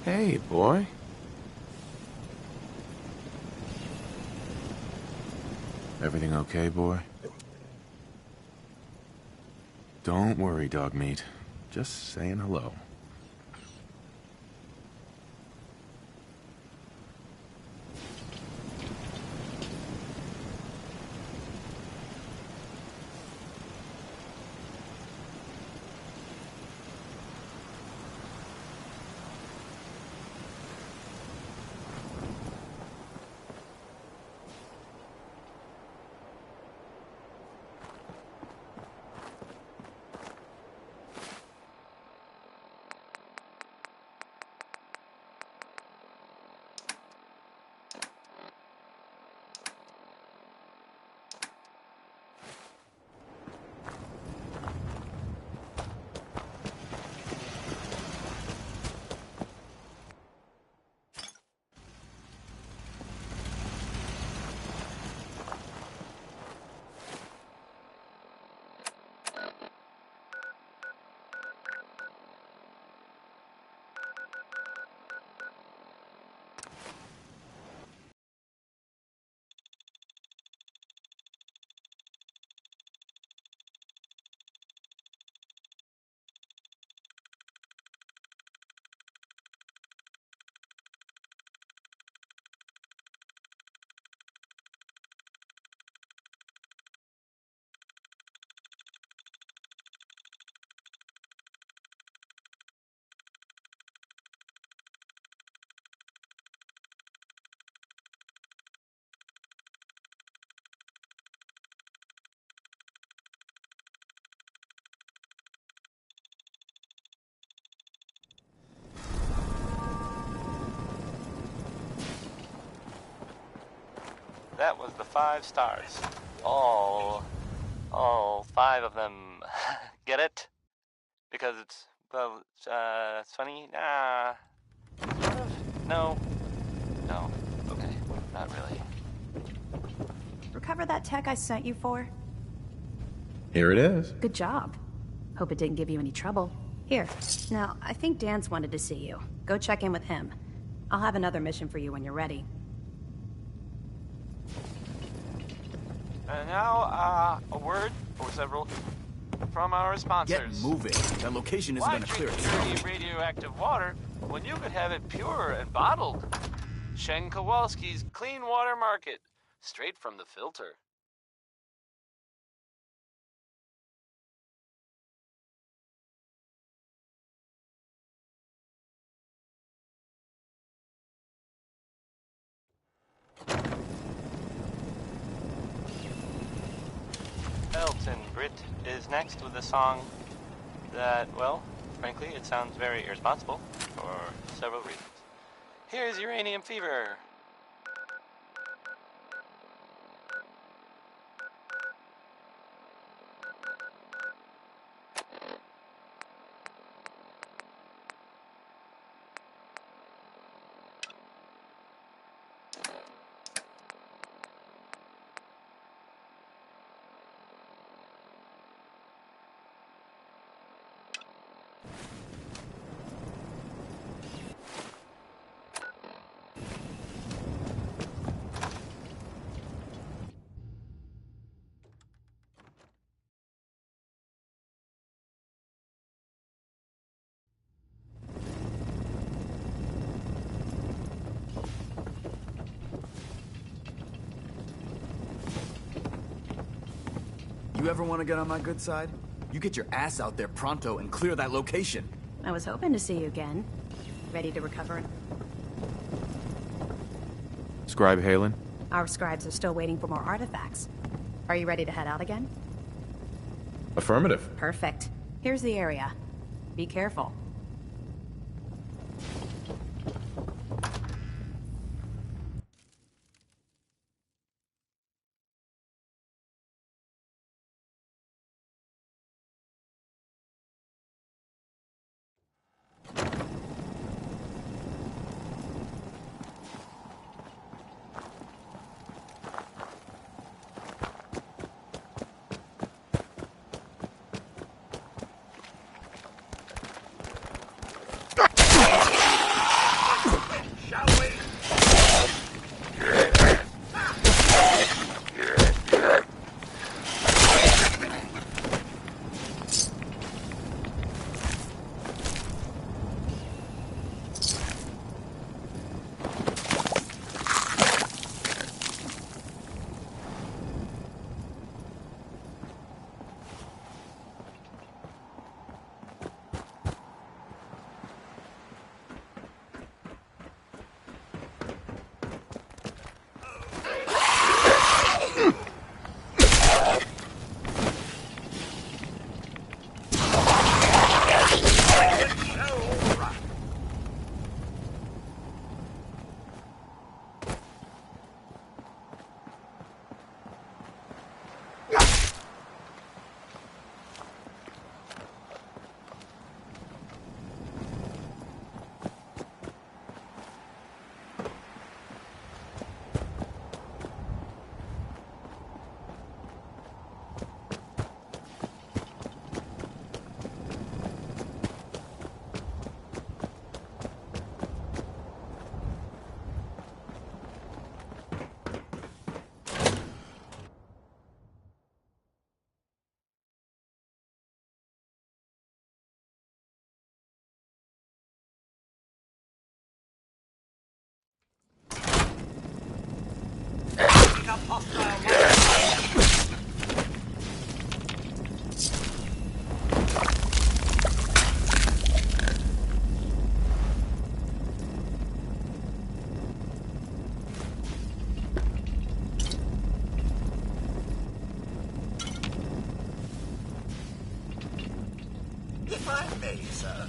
Hey, boy. Everything okay, boy? Don't worry, dog meat. Just saying hello. That was the 5 stars. All 5 of them. Get it? Because it's, well, it's funny? Nah. Sort of? No. No. Okay. Not really. Recover that tech I sent you for? Here it is. Good job. Hope it didn't give you any trouble. Here. Now, I think Dan's wanted to see you. Go check in with him. I'll have another mission for you when you're ready. And now, a word or several from our sponsors. Get moving. That location isn't Why gonna clear drink itself. dirty radioactive water when you could have it pure and bottled? Shen Kowalski's Clean Water Market, straight from the filter. Elton Britt is next with a song that, well, frankly, it sounds very irresponsible for several reasons. Here's Uranium Fever. You ever want to get on my good side? You get your ass out there pronto and clear that location. I was hoping to see you again. Ready to recover? Scribe Halen? Our scribes are still waiting for more artifacts. Are you ready to head out again? Affirmative. Perfect. Here's the area. Be careful. If I may, sir,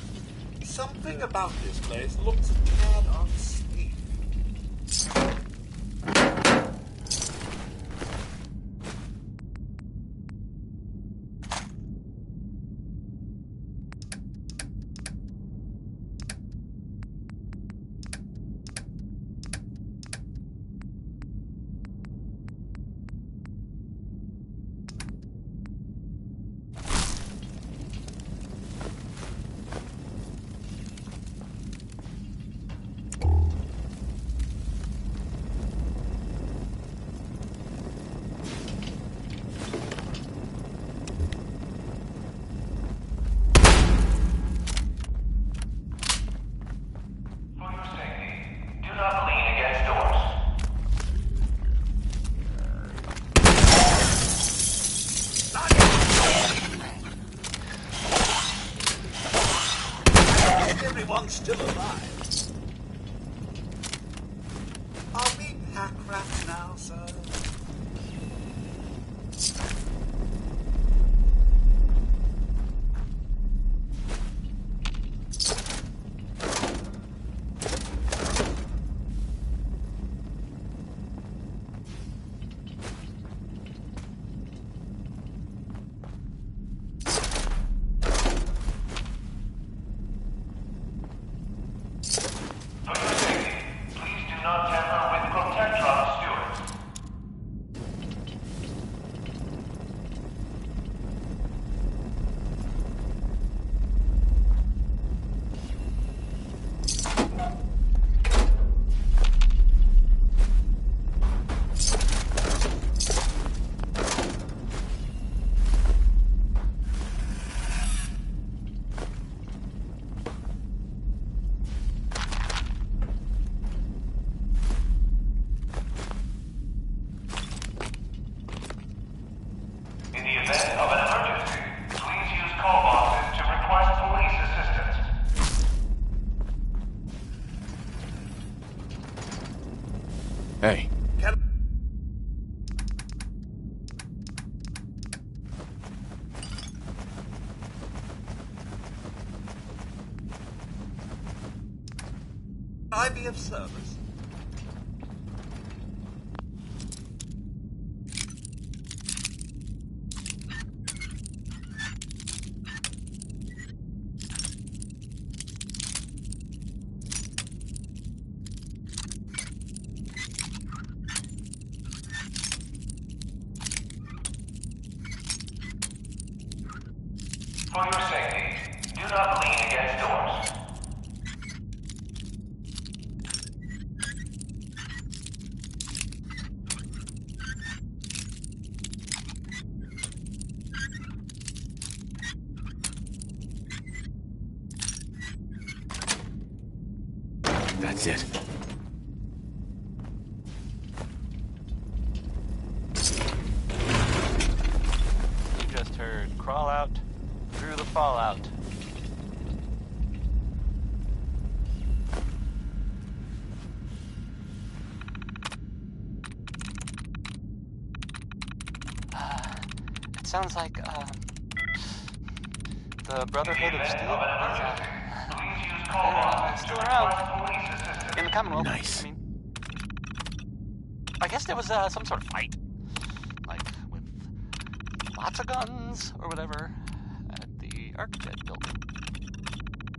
something about this place looks a tad unsafe. Everyone's still alive. Are we pack rats now, sir? Hey. I be of service. For your safety, do not lean against doors. That's it. You just heard crawl out through the fallout. It sounds like the Brotherhood of Steel is still around in the Commonwealth. Nice. I mean, I guess there was some sort of fight, like with lots of guns or whatever, at the Architect building.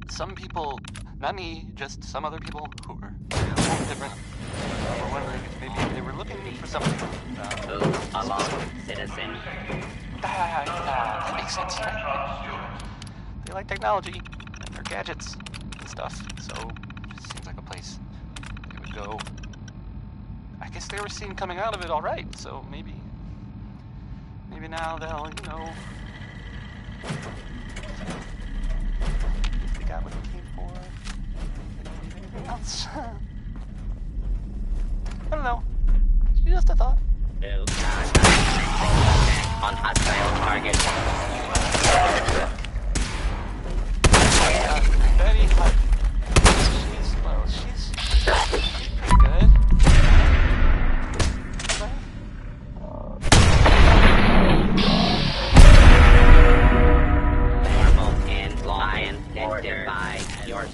Some people, not me, just some other people who were different, were wondering if maybe they were looking for something. Alarm, citizen. That makes sense, right? They like technology and their gadgets and stuff, so it seems like a place they would go. I guess they were seen coming out of it all right, so maybe now they'll, you know, they got what they came for. They don't need anything else. I don't know. Just a thought. Oh,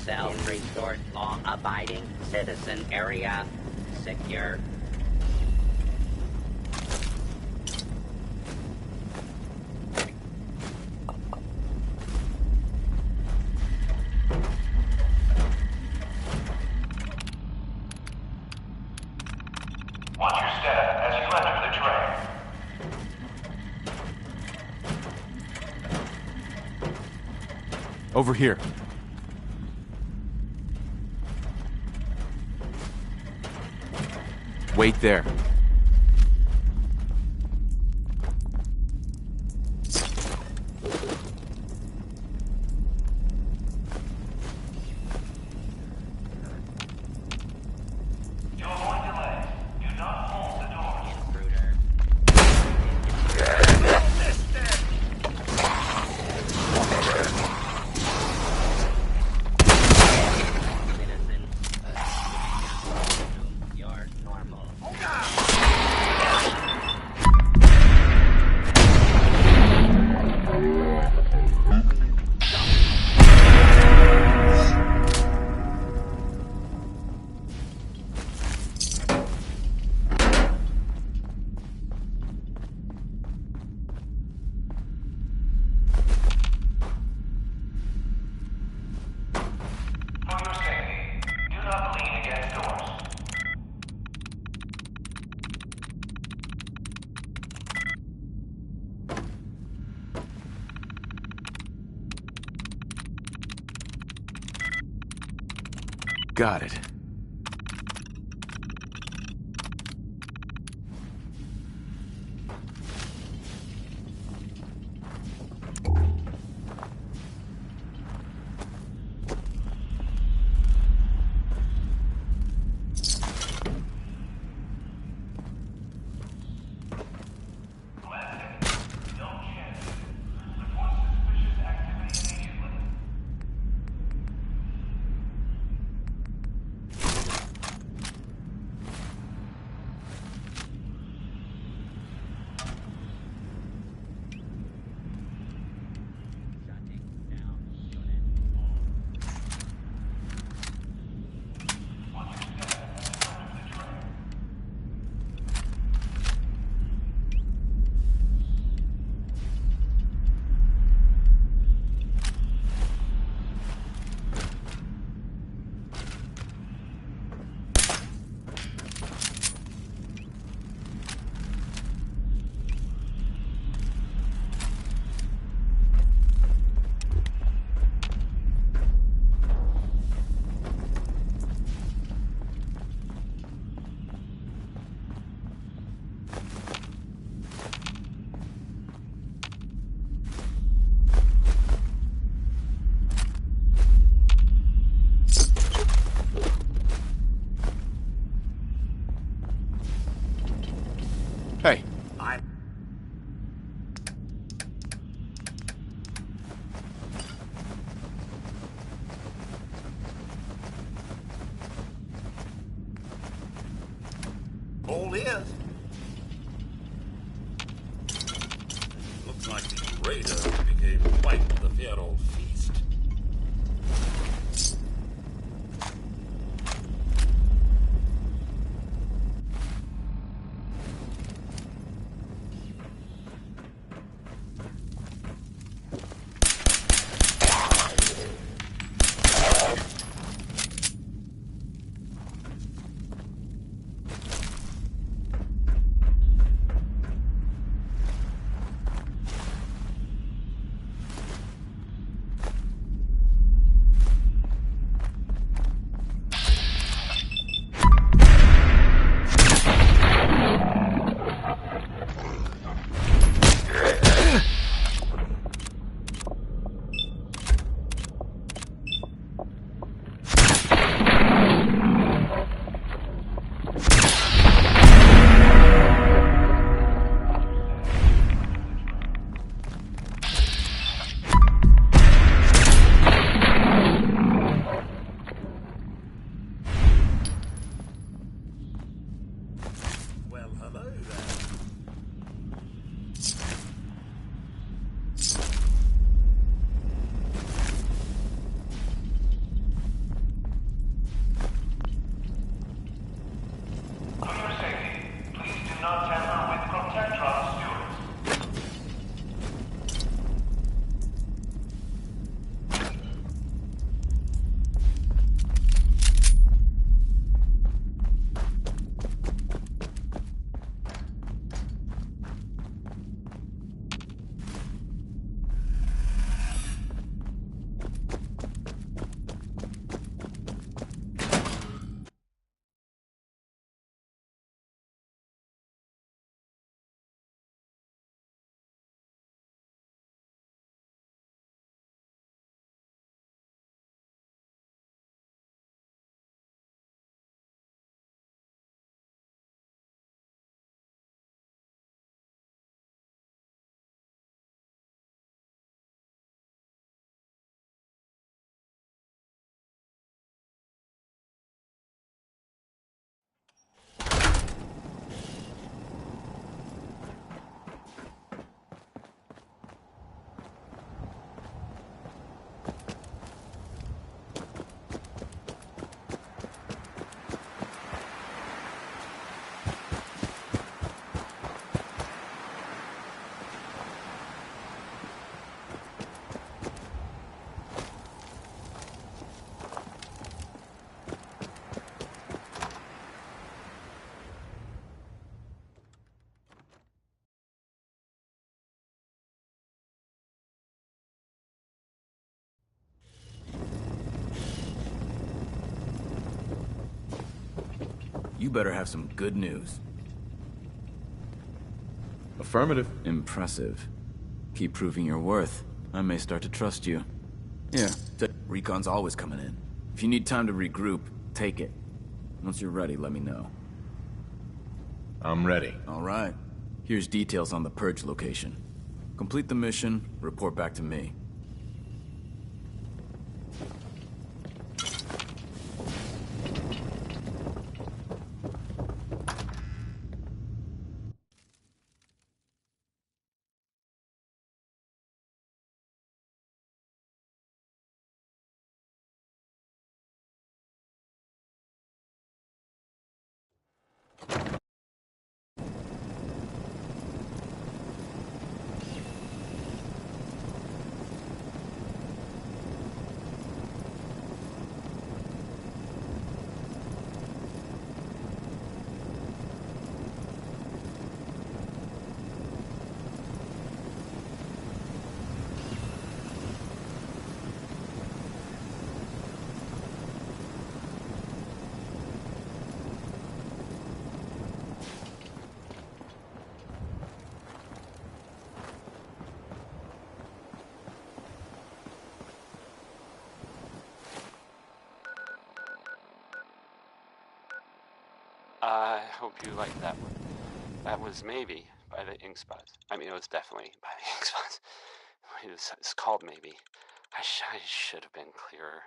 yourself. Restore law-abiding citizen area secure. Watch your step as you enter the train. Over here. Wait there. To avoid delays, do not hold the doors. Intruder. Citizen. You're normal. For your safety, do not lean against doors. Got it. Don't chance it. Report suspicious activity immediately. You better have some good news. Affirmative. Impressive. Keep proving your worth. I may start to trust you. Here, Recon's always coming in. If you need time to regroup, take it. Once you're ready, let me know. I'm ready. All right. Here's details on the Purge location. Complete the mission, report back to me. I hope you liked that one. That was Maybe by the Ink Spots. I mean, it was definitely by the Ink Spots. It's called Maybe. I should have been clearer.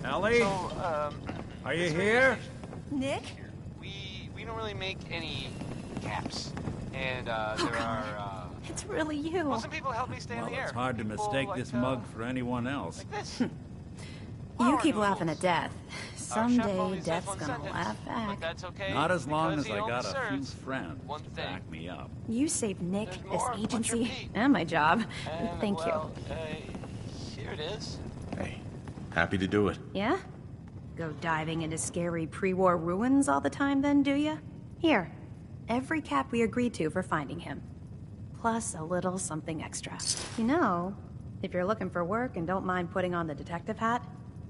Ellie? So, Are you this radio here? station, Nick? We don't really make any caps. And there are It's really you. well, some people help me stay in Well, the air. it's hard to People mistake like, this mug for anyone else. like this. You keep Flour laughing noodles. at death. Our chef Someday only says Death's one gonna sentence, laugh but back. that's okay. Not as long because as he I only got a few serves friends one to thing. back me up. You saved Nick, There's this more. What's your agency, fee? and my job. And, Thank well, here it is. Hey, happy to do it. you. Yeah? Go diving into scary pre-war ruins all the time then, do ya? Here, every cap we agreed to for finding him. Plus a little something extra. You know, if you're looking for work and don't mind putting on the detective hat,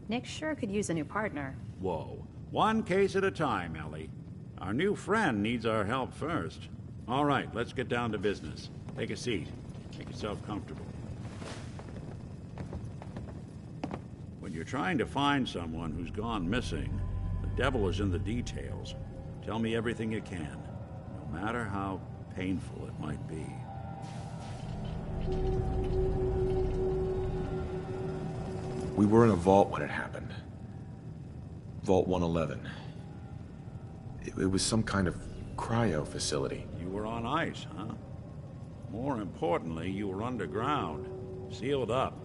Nick sure could use a new partner. Whoa. One case at a time, Ellie. Our new friend needs our help first. All right, let's get down to business. Take a seat. Make yourself comfortable. When you're trying to find someone who's gone missing, the devil is in the details. Tell me everything you can, no matter how painful it might be. We were in a vault when it happened. Vault 111. It was some kind of cryo facility. You were on ice, huh? More importantly, you were underground, sealed up.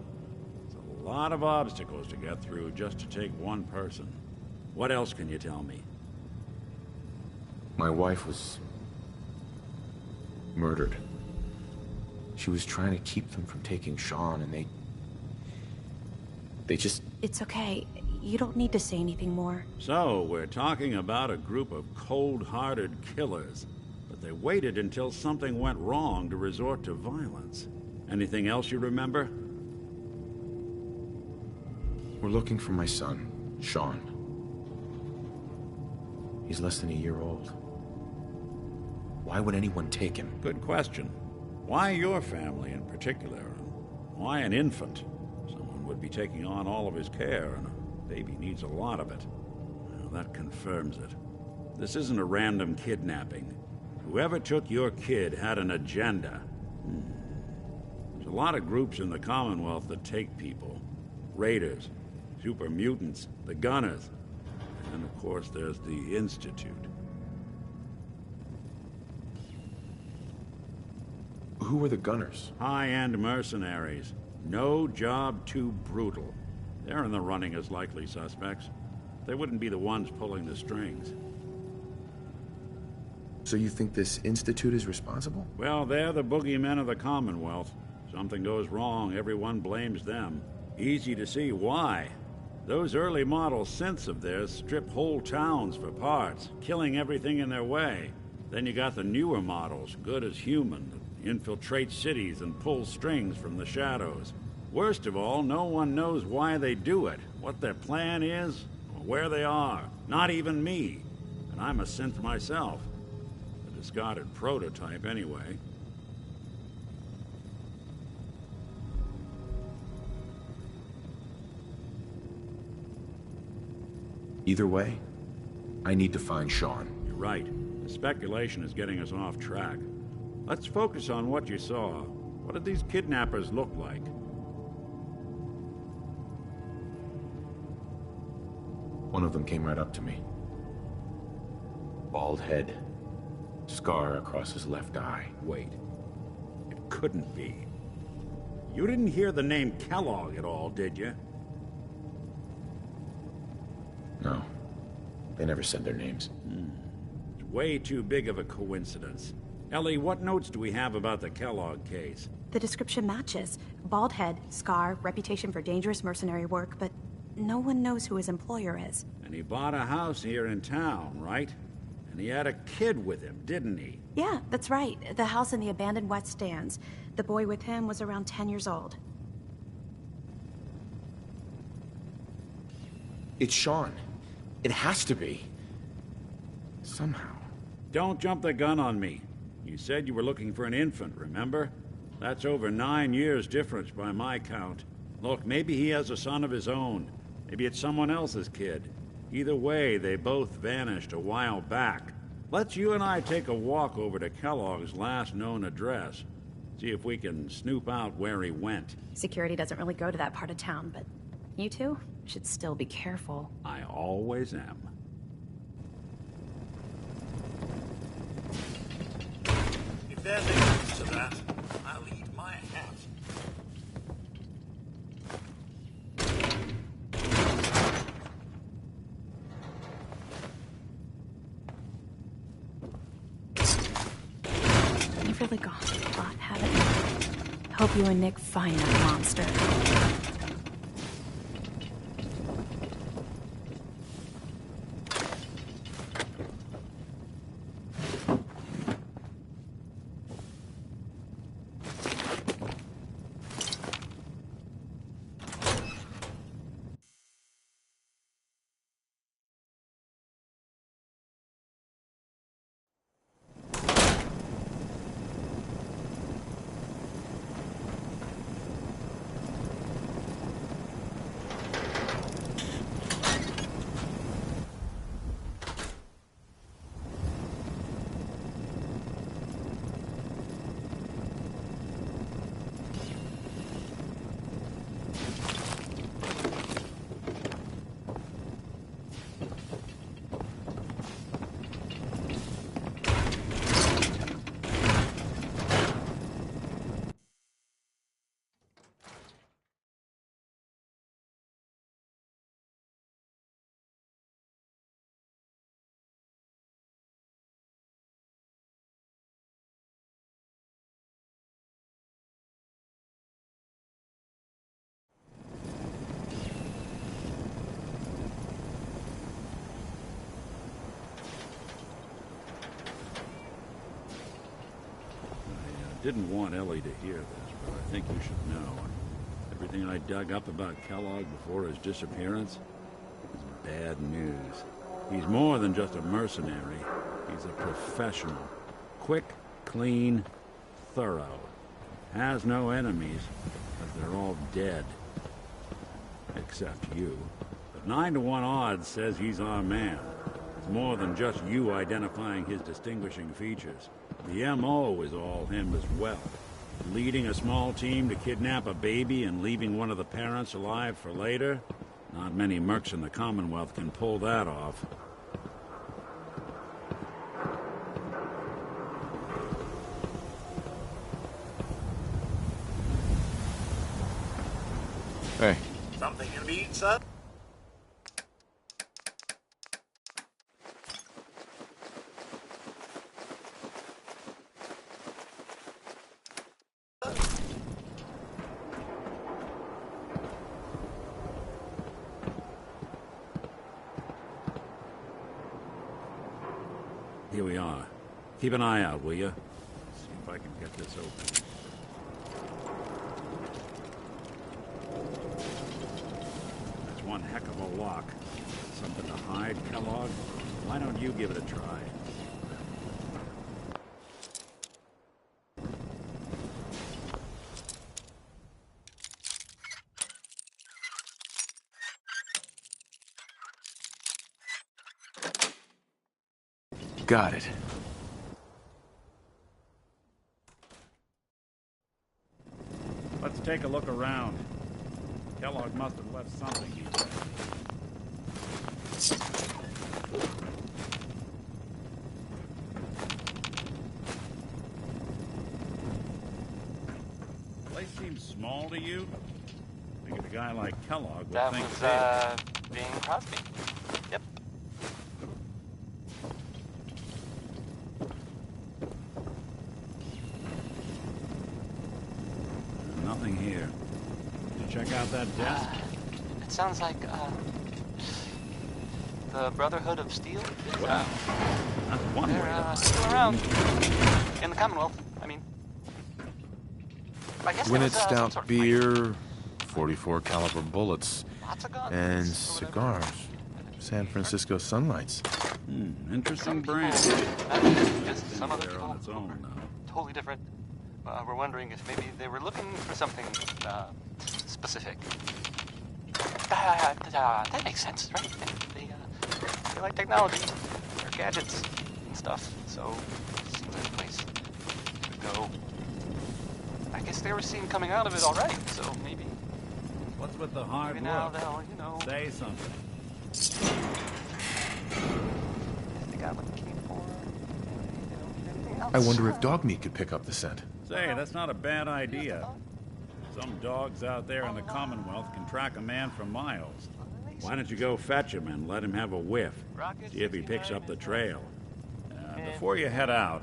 It's a lot of obstacles to get through just to take one person. What else can you tell me? My wife was murdered. She was trying to keep them from taking Sean, and they just... It's okay. You don't need to say anything more. So, we're talking about a group of cold-hearted killers, but they waited until something went wrong to resort to violence. Anything else you remember? We're looking for my son, Sean. He's less than a year old. Why would anyone take him? Good question. Why your family in particular? Why an infant? Someone would be taking on all of his care, and a baby needs a lot of it. Well, that confirms it. This isn't a random kidnapping. Whoever took your kid had an agenda. There's a lot of groups in the Commonwealth that take people. Raiders, super mutants, the Gunners, and of course there's the Institute. Who were the Gunners? High-end mercenaries. No job too brutal. They're in the running as likely suspects. They wouldn't be the ones pulling the strings. So you think this Institute is responsible? Well, they're the boogeymen of the Commonwealth. Something goes wrong, everyone blames them. Easy to see why. Those early model synths of theirs strip whole towns for parts, killing everything in their way. Then you got the newer models, good as human, that infiltrate cities and pull strings from the shadows. Worst of all, no one knows why they do it, what their plan is, or where they are. Not even me. And I'm a synth myself. A discarded prototype, anyway. Either way, I need to find Sean. You're right. The speculation is getting us off track. Let's focus on what you saw. What did these kidnappers look like? One of them came right up to me. Bald head. Scar across his left eye. Wait. It couldn't be. You didn't hear the name Kellogg at all, did you? No. They never said their names. It's way too big of a coincidence. Ellie, what notes do we have about the Kellogg case? The description matches. Bald head, scar, reputation for dangerous mercenary work, but no one knows who his employer is. And he bought a house here in town, right? And he had a kid with him, didn't he? Yeah, that's right. The house in the abandoned West Stands. The boy with him was around 10 years old. It's Sean. It has to be. Somehow. Don't jump the gun on me. You said you were looking for an infant, remember? That's over 9 years difference by my count. Look, maybe he has a son of his own. Maybe it's someone else's kid. Either way, they both vanished a while back. Let's you and I take a walk over to Kellogg's last known address. See if we can snoop out where he went. Security doesn't really go to that part of town, but you two should still be careful. I always am. If they're linked to that, I'll eat my hat. You've really gone through a lot, haven't you? Hope you and Nick find that monster. Didn't want Ellie to hear this, but I think you should know. Everything I dug up about Kellogg before his disappearance is bad news. He's more than just a mercenary. He's a professional. Quick, clean, thorough. Has no enemies, because they're all dead. Except you. But 9-to-1 odds says he's our man. It's more than just you identifying his distinguishing features. The M.O. is all him as well. Leading a small team to kidnap a baby and leaving one of the parents alive for later? Not many mercs in the Commonwealth can pull that off. Hey, Something you need, sir? Here we are. Keep an eye out, will you? See if I can get this open. That's one heck of a lock. Something to hide, Kellogg? Why don't you give it a try? got it. Let's take a look around. Kellogg must have left something here. Place seems small to you? I think a guy like Kellogg would That think was, big. Bing Crosby. Yep. Nothing here. Did you check out that desk? It sounds like, the Brotherhood of Steel? Wow. That's one way to They're, hide. still around. In the Commonwealth, I mean. I guess there Gwinnett was, some stout sort of beer, 44 caliber bullets, lots of guns, and or whatever. cigars. San Francisco Sunlights. Interesting Some people, brand. just some other There people on its own now. totally different. We're wondering if maybe they were looking for something specific. That makes sense, right? They like technology, or gadgets and stuff. So seems like a place to go. I guess they were seen coming out of it all right. So maybe What's with the hard maybe now look? they'll, you know, Say something. if they got what they came for. Maybe they don't need anything else. I wonder if dog meat could pick up the scent. Say, that's not a bad idea. Some dogs out there in the Commonwealth can track a man for miles. Why don't you go fetch him and let him have a whiff? See if he picks up the trail. Before you head out,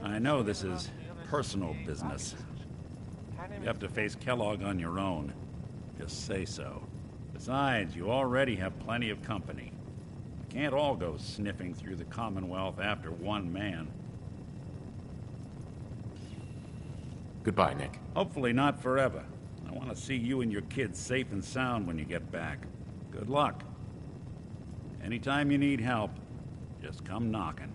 I know this is personal business. You have to face Kellogg on your own. Just say so. Besides, you already have plenty of company. You can't all go sniffing through the Commonwealth after one man. Goodbye, Nick. Hopefully not forever. I want to see you and your kids safe and sound when you get back. Good luck. Anytime you need help, just come knocking.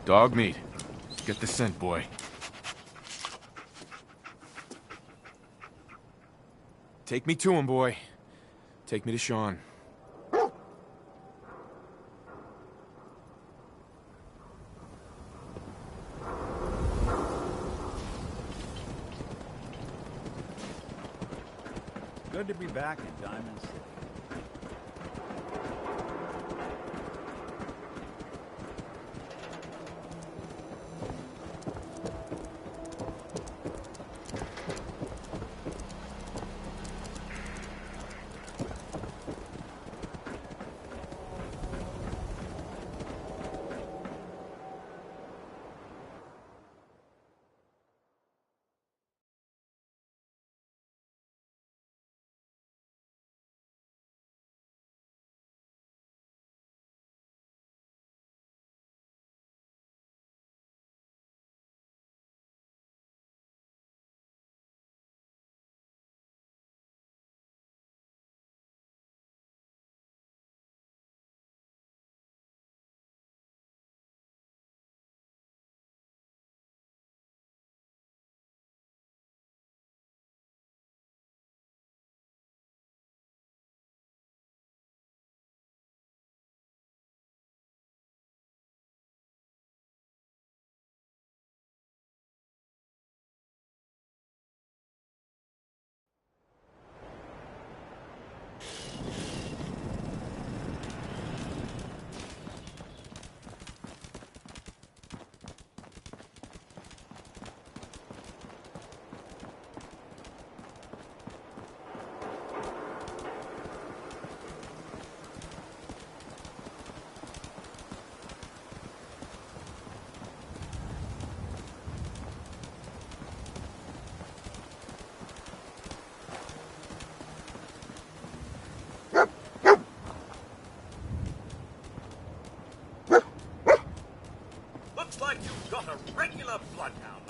Dog meat. Get the scent, boy. Take me to him, boy. Take me to Sean. Good to be back in Diamond City.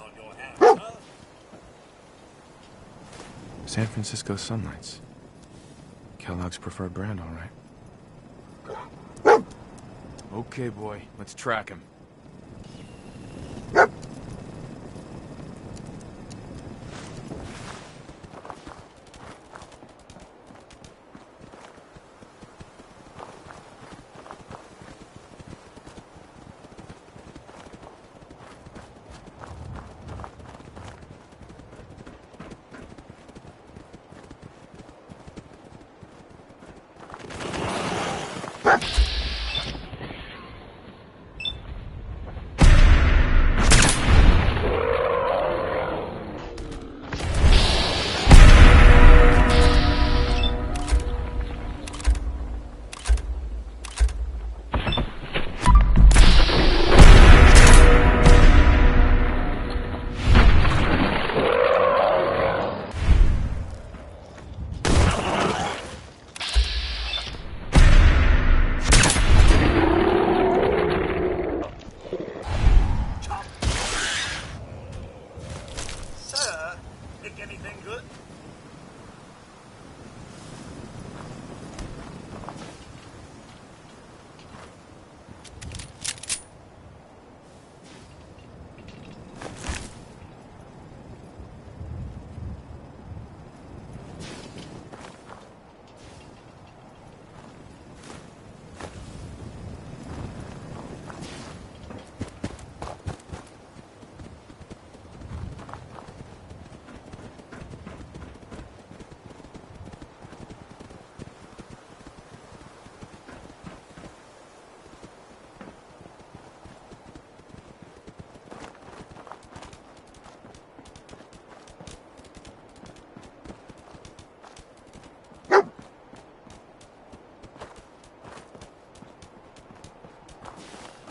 on your hands, huh? San Francisco Sunlights. Kellogg's preferred brand, all right. Okay, boy, let's track him. Sir, pick anything good?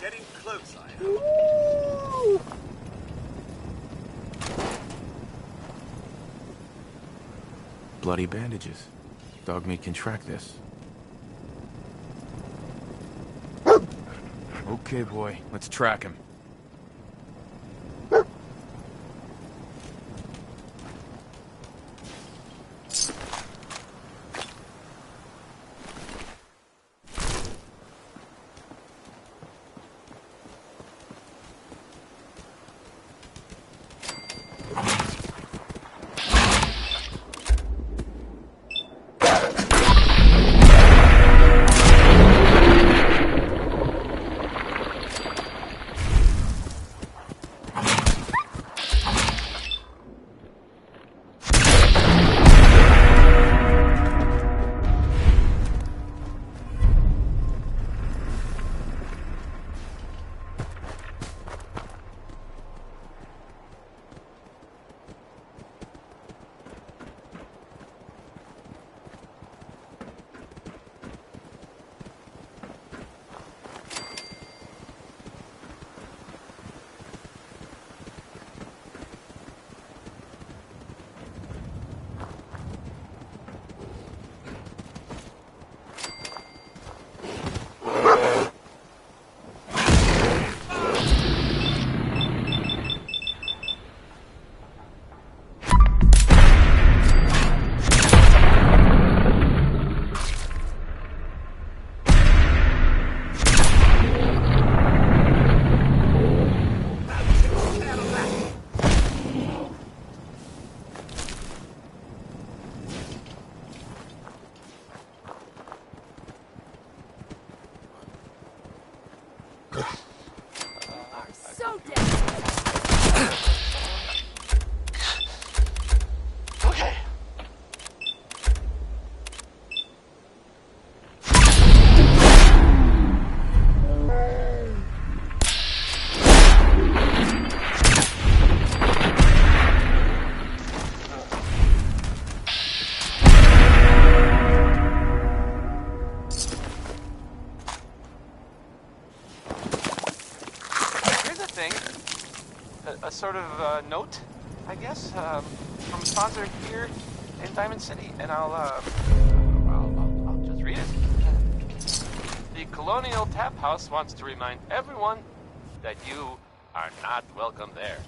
Getting close, I am. Bloody bandages. Dog meat can track this. Okay, boy, let's track him. So dead. Okay. Here's a thing. A sort of note, I guess, from a sponsor here in Diamond City, and I'll just read it. The Colonial Tap House wants to remind everyone that you are not welcome there.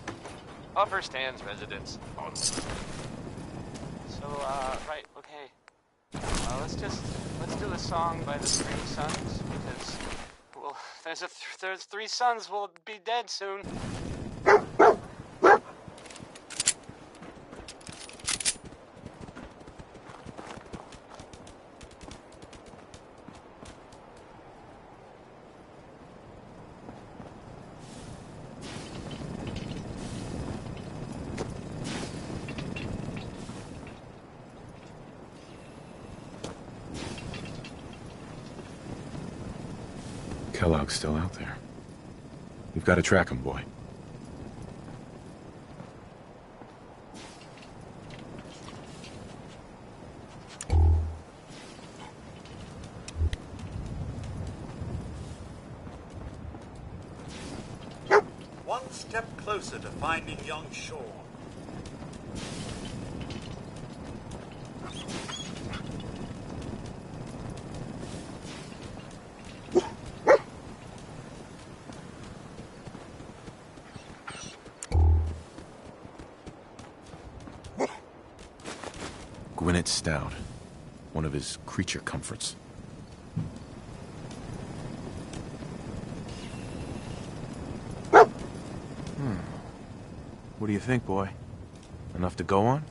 Offer stands residents only. So, right, okay. Let's do a song by the Three Sons, because, well, there's 3 sons will be dead soon. Kellogg's still out there. We've got to track him, boy. One step closer to finding young Sean. Gwinnett Stout. One of his creature comforts. What do you think, boy? Enough to go on?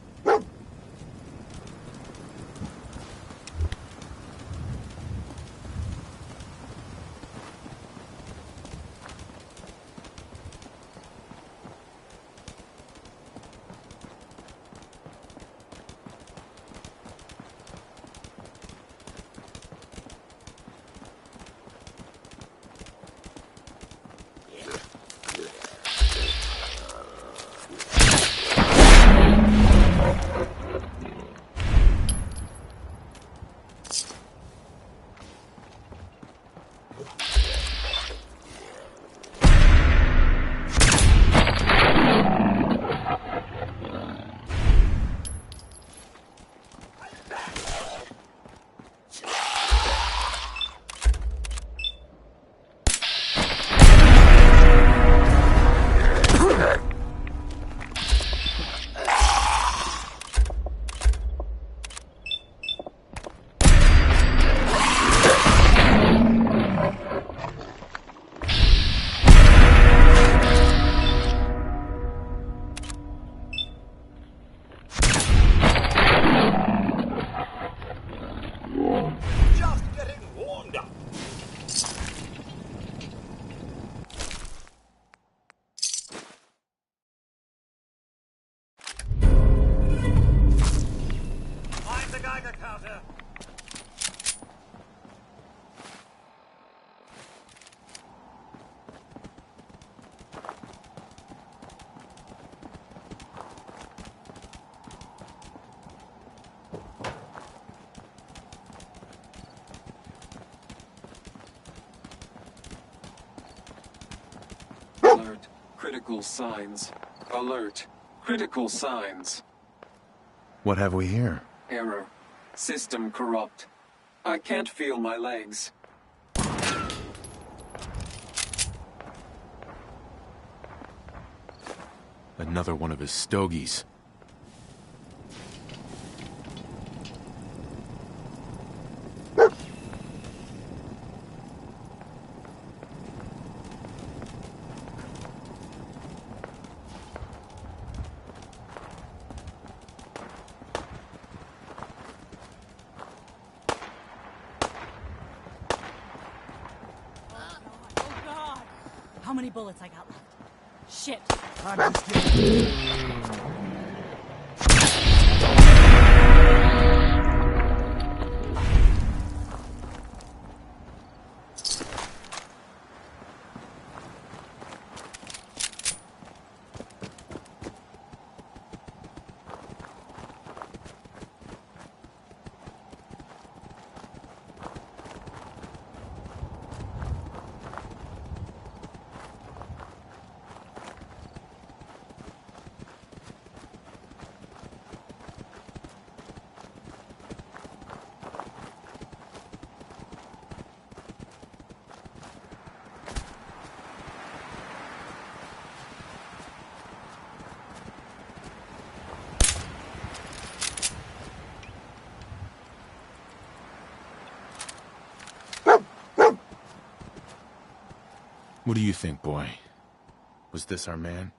Alert. Critical signs. Alert. Critical signs. What have we here? Error. System corrupt. I can't feel my legs. Another one of his stogies. How many bullets I got left? Shit. I'm just kidding. What do you think, boy? Was this our man?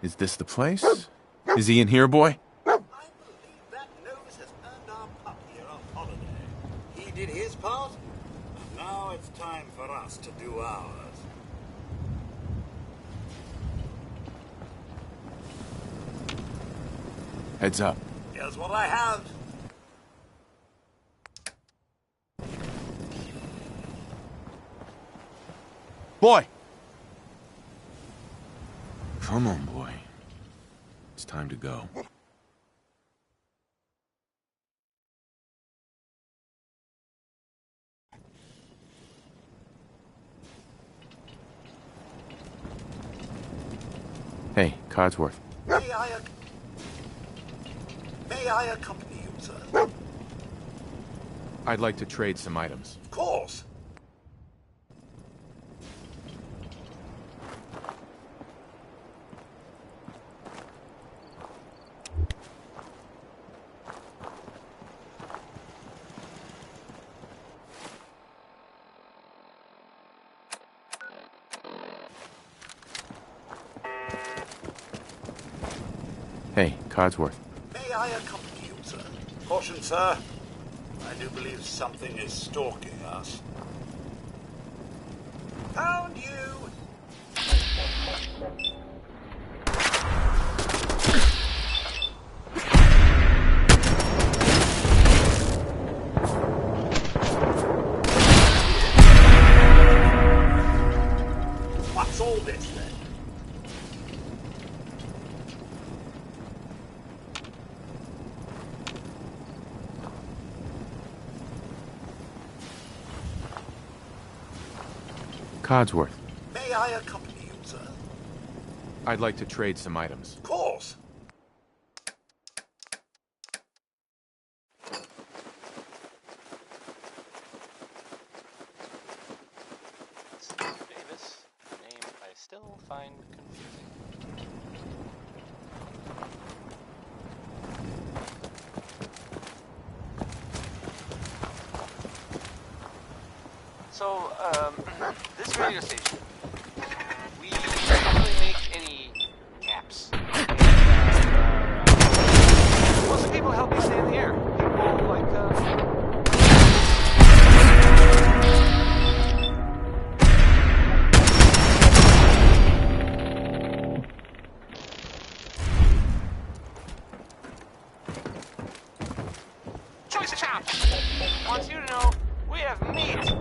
Is this the place? Is he in here, boy? I believe that nose has earned our pup here a holiday. He did his part, and now it's time for us to do ours. Heads up. Here's what I have. Boy! Come on, boy. It's time to go. Hey, Codsworth. May I accompany you, sir? I'd like to trade some items. Of course. Hey, Codsworth. May I accompany you, sir? Caution, sir. I do believe something is stalking us. Found you! What's all this, then? Codsworth. May I accompany you, sir? I'd like to trade some items. Of course. Steve Davis, a name I still find confusing. So, this radio station, we don't really make any caps. Most of the people help me stay in the air. People like, Choice Chop wants you to know we have meat.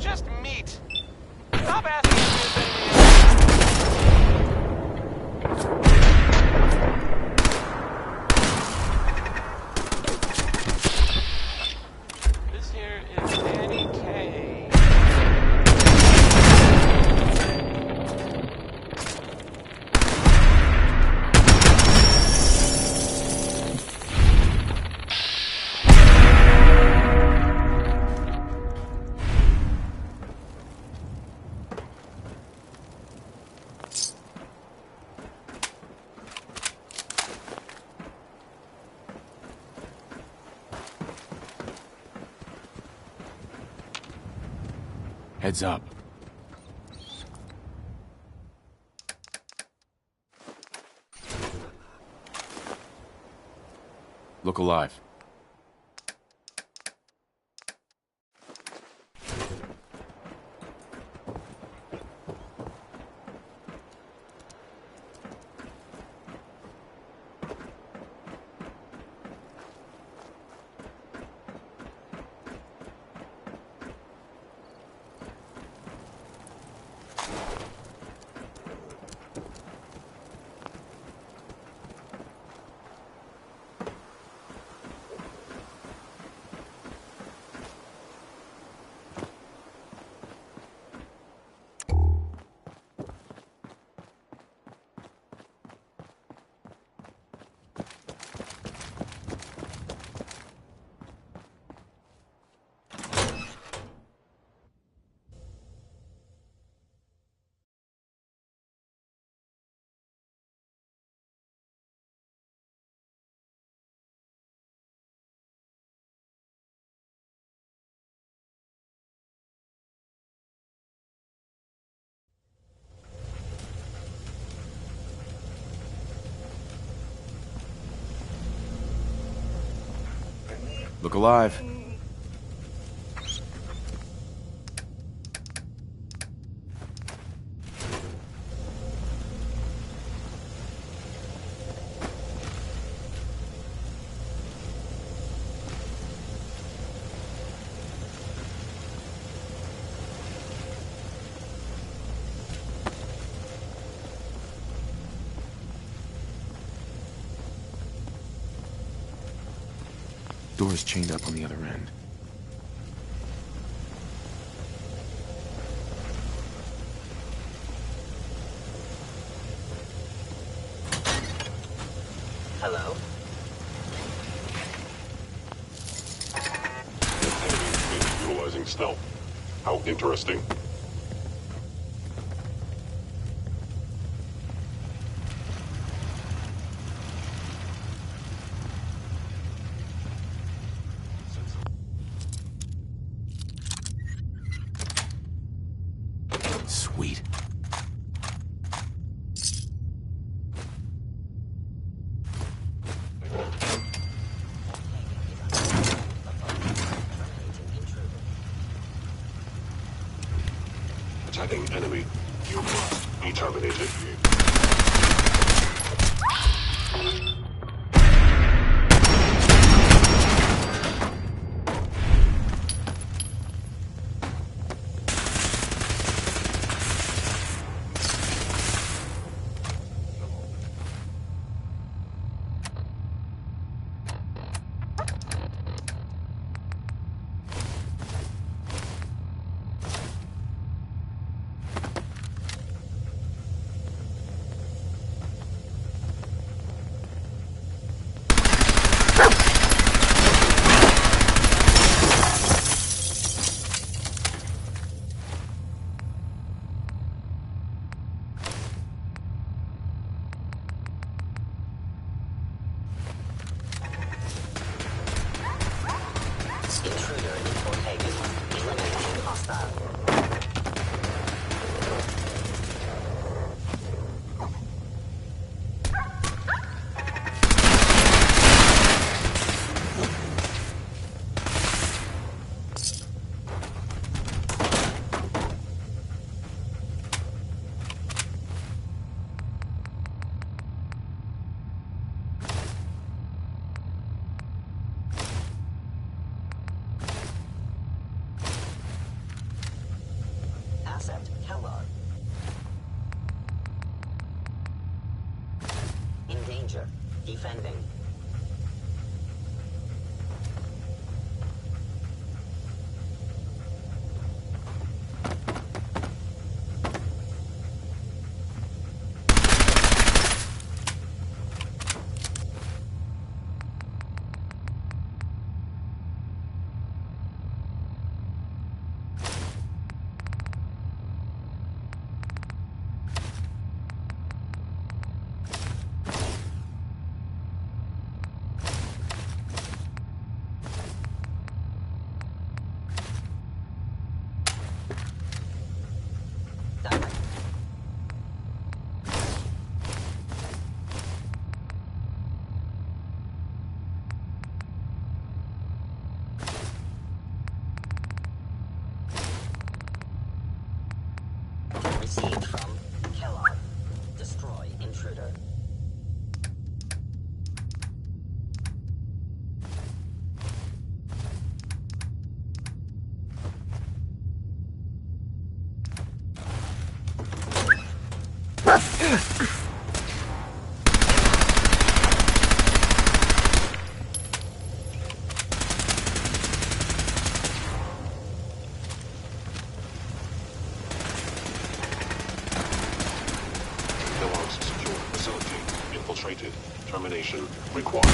Just meat. Stop asking if there's anything. This here is Danny K. Heads up. Look alive. Look alive. Door is chained up on the other end. Hello? Utilizing stealth. How interesting. Sweet. Attacking enemy. You must be terminated. Intruder in Ortegas. Eliminating hostile. Asset Kellogg. In danger. Defending. Termination required.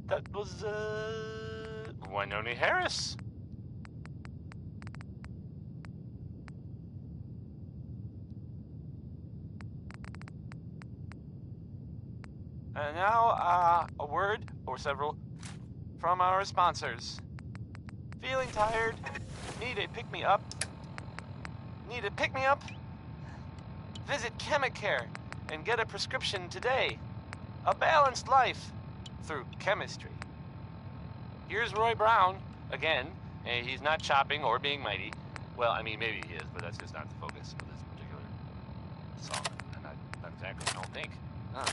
That was, Winona Harris. And now, a word or several from our sponsors. Feeling tired? Need a pick-me-up? Need a pick-me-up? Visit Chemicare and get a prescription today. A balanced life through chemistry. Here's Roy Brown, again. He's not chopping or being mighty. Well, I mean, maybe he is, but that's just not the focus of this particular song. Not exactly, I don't think. Huh.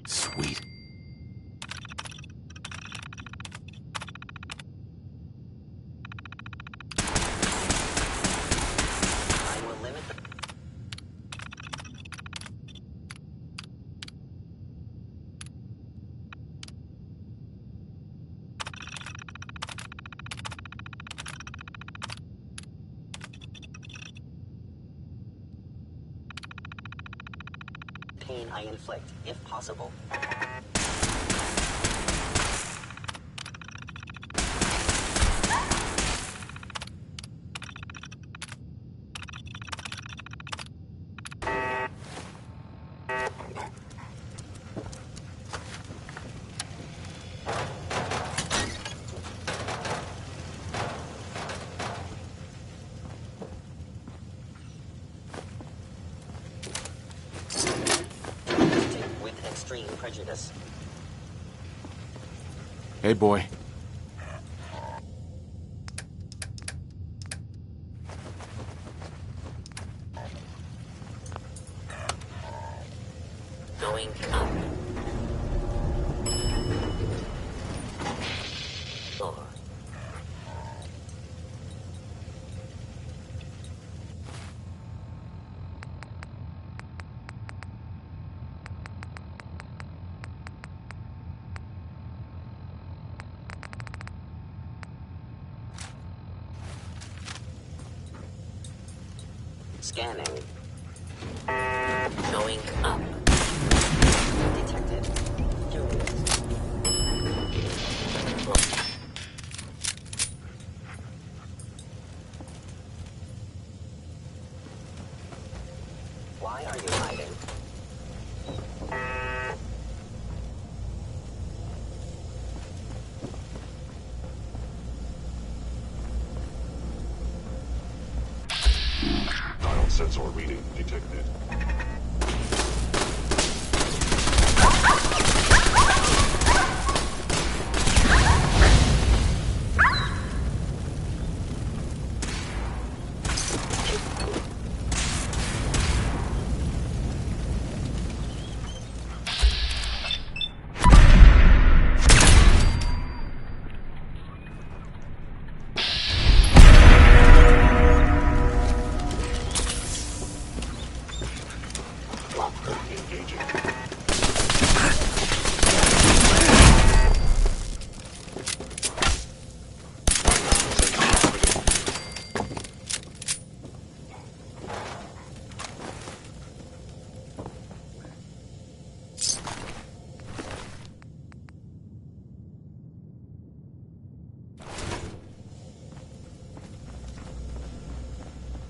Sweet. I will limit the... pain I inflict, if possible. With extreme prejudice. Hey, boy. Going up. Door. Scanning. Going up. Detected. Humans. Why are you hiding? Dial sensor reading detected.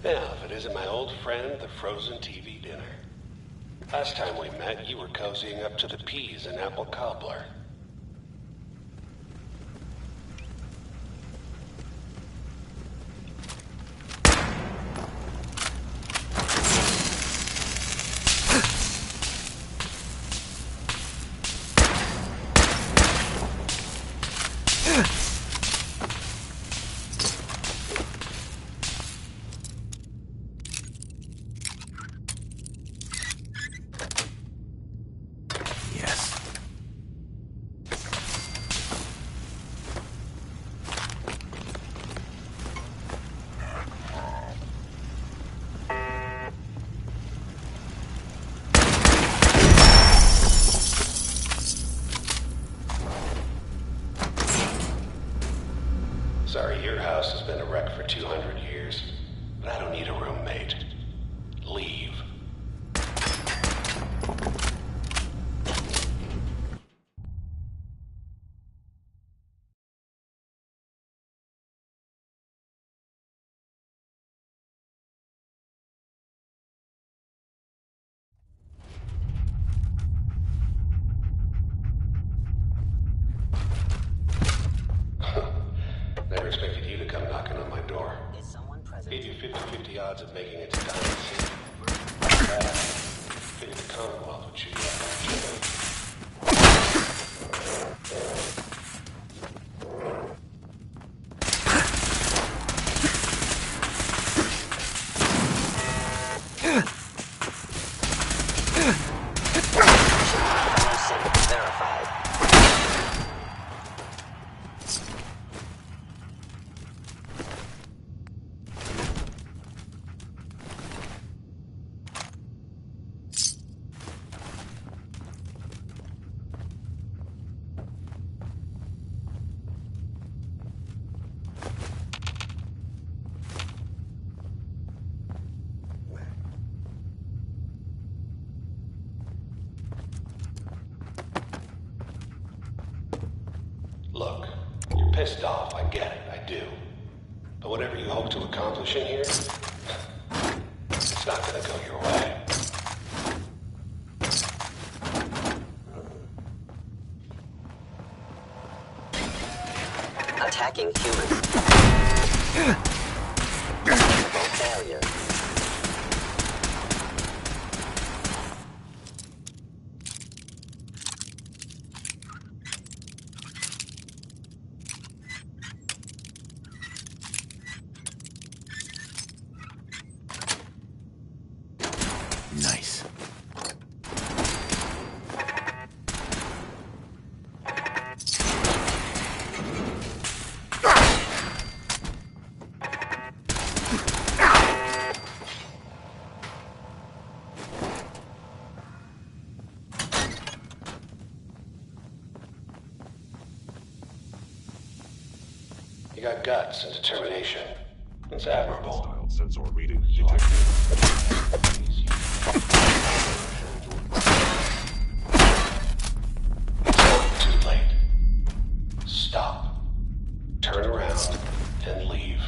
Now, if it isn't my old friend, the frozen TV dinner. Last time we met, you were cozying up to the peas and apple cobbler. Sorry, your house has been a wreck for 200 years, but I don't need a roommate. Leave. Never expected you to come knocking on my door. Is someone present? Gave you 50-50 odds of making it to Diamond City. Figured the Commonwealth would shoot you up. Verified. Look, you're pissed off, I get it, I do. But whatever you hope to accomplish in here, it's not gonna go your way. Attacking humans. Failure. Nice. You got guts and determination. It's admirable. Dial sensor reading detected. stop. Turn around and leave.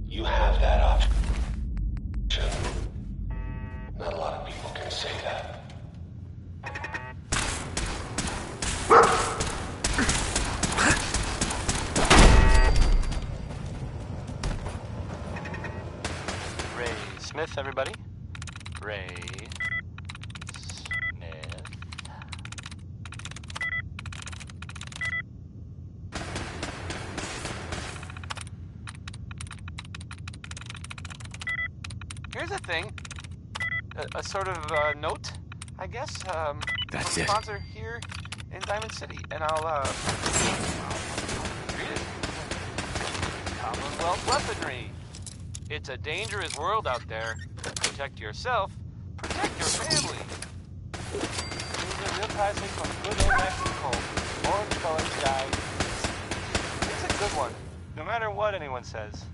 You have that option. Not a lot of people can say that. Ray Smith, everybody. Ray Smith. Here's a thing. A sort of note, I guess. That's from it. a sponsor here in Diamond City, and I'll read it. Commonwealth weaponry. It's a dangerous world out there. Protect yourself. Protect your family. These are real classics from good old Maxim Cole. Orange colored sky. It's a good one, no matter what anyone says.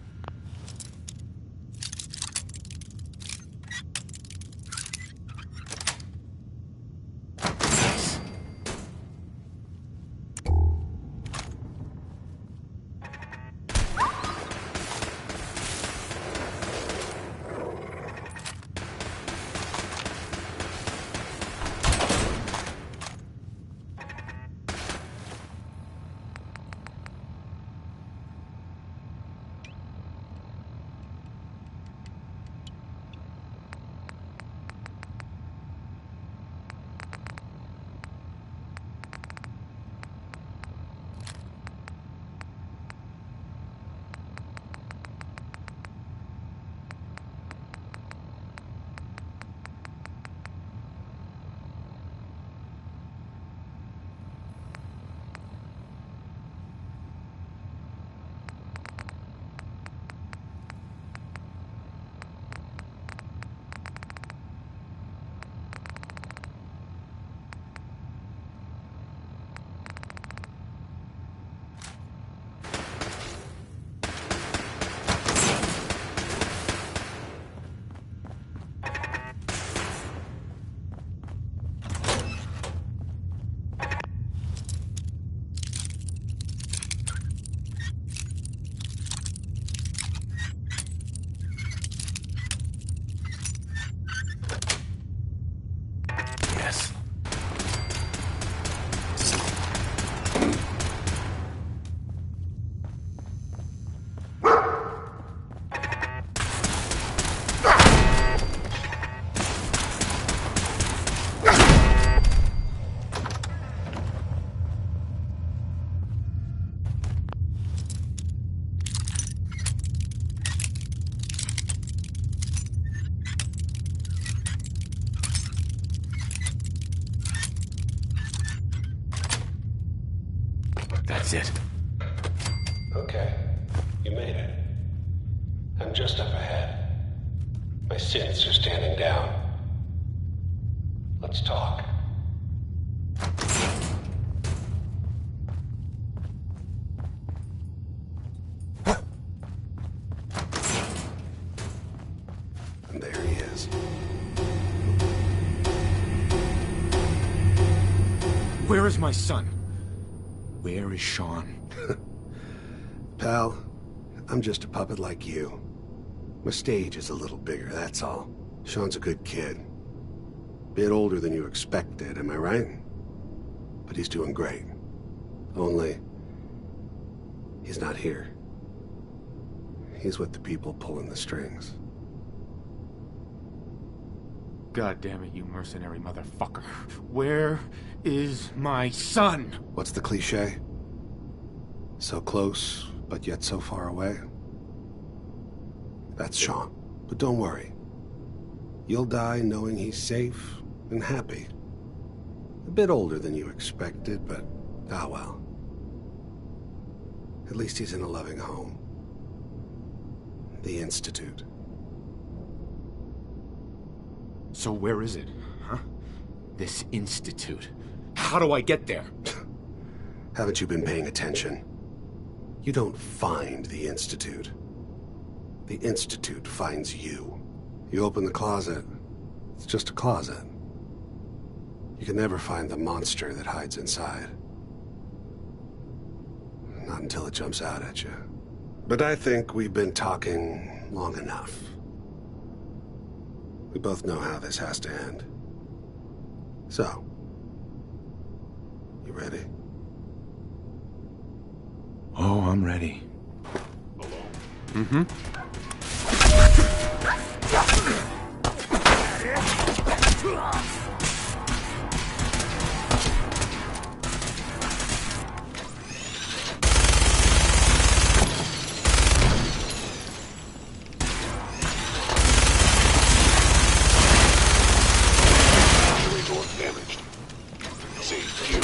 That's it. Okay, you made it. I'm just up ahead. My synths are standing down. Let's talk. And there he is. Where is my son? Where is Sean? Pal, I'm just a puppet like you. My stage is a little bigger, that's all. Sean's a good kid. Bit older than you expected, am I right? But he's doing great. Only, he's not here. He's with the people pulling the strings. God damn it, you mercenary motherfucker. Where is my son? What's the cliche? So close, but yet so far away? That's Sean. But don't worry. You'll die knowing he's safe and happy. A bit older than you expected, but ah well. At least he's in a loving home. The Institute. So where is it, huh? This institute. How do I get there? Haven't you been paying attention? You don't find the Institute. The Institute finds you. You open the closet, it's just a closet. You can never find the monster that hides inside. until it jumps out at you. But I think we've been talking long enough. We both know how this has to end. So, you ready? Oh, I'm ready. Mm-hmm. Damaged. See, you.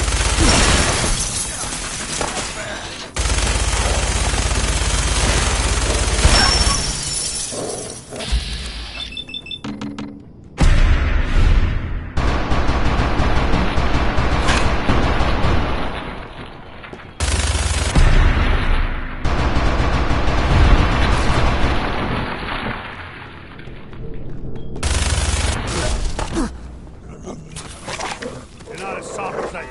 You're not as soft as I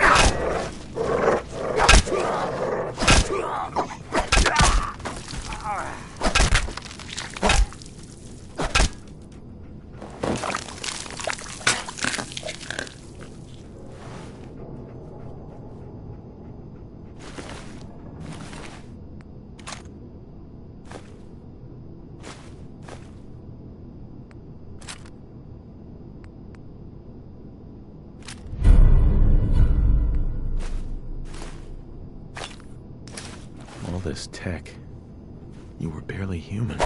All this tech. You were barely human.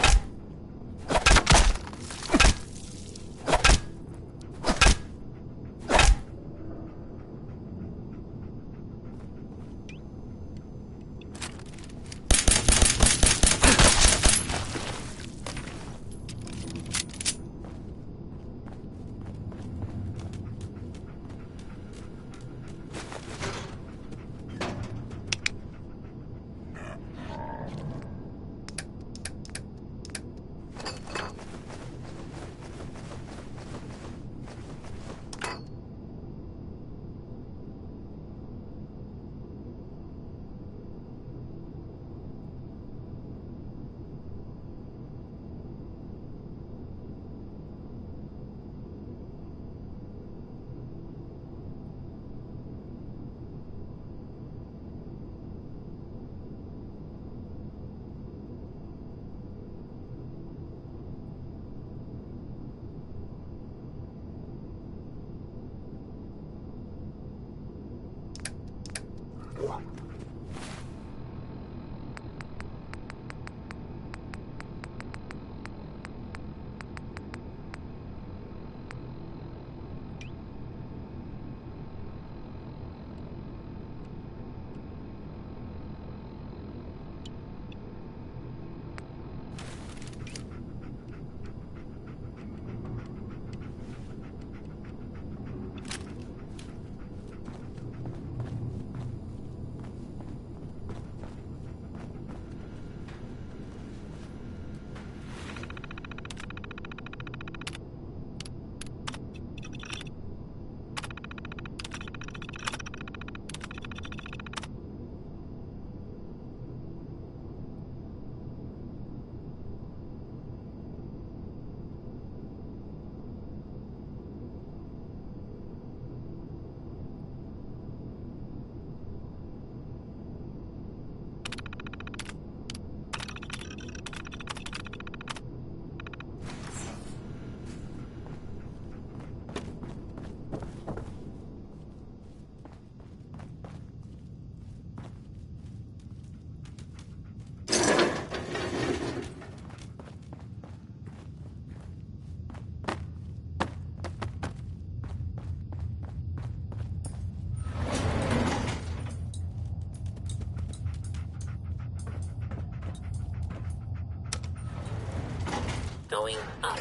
Going up.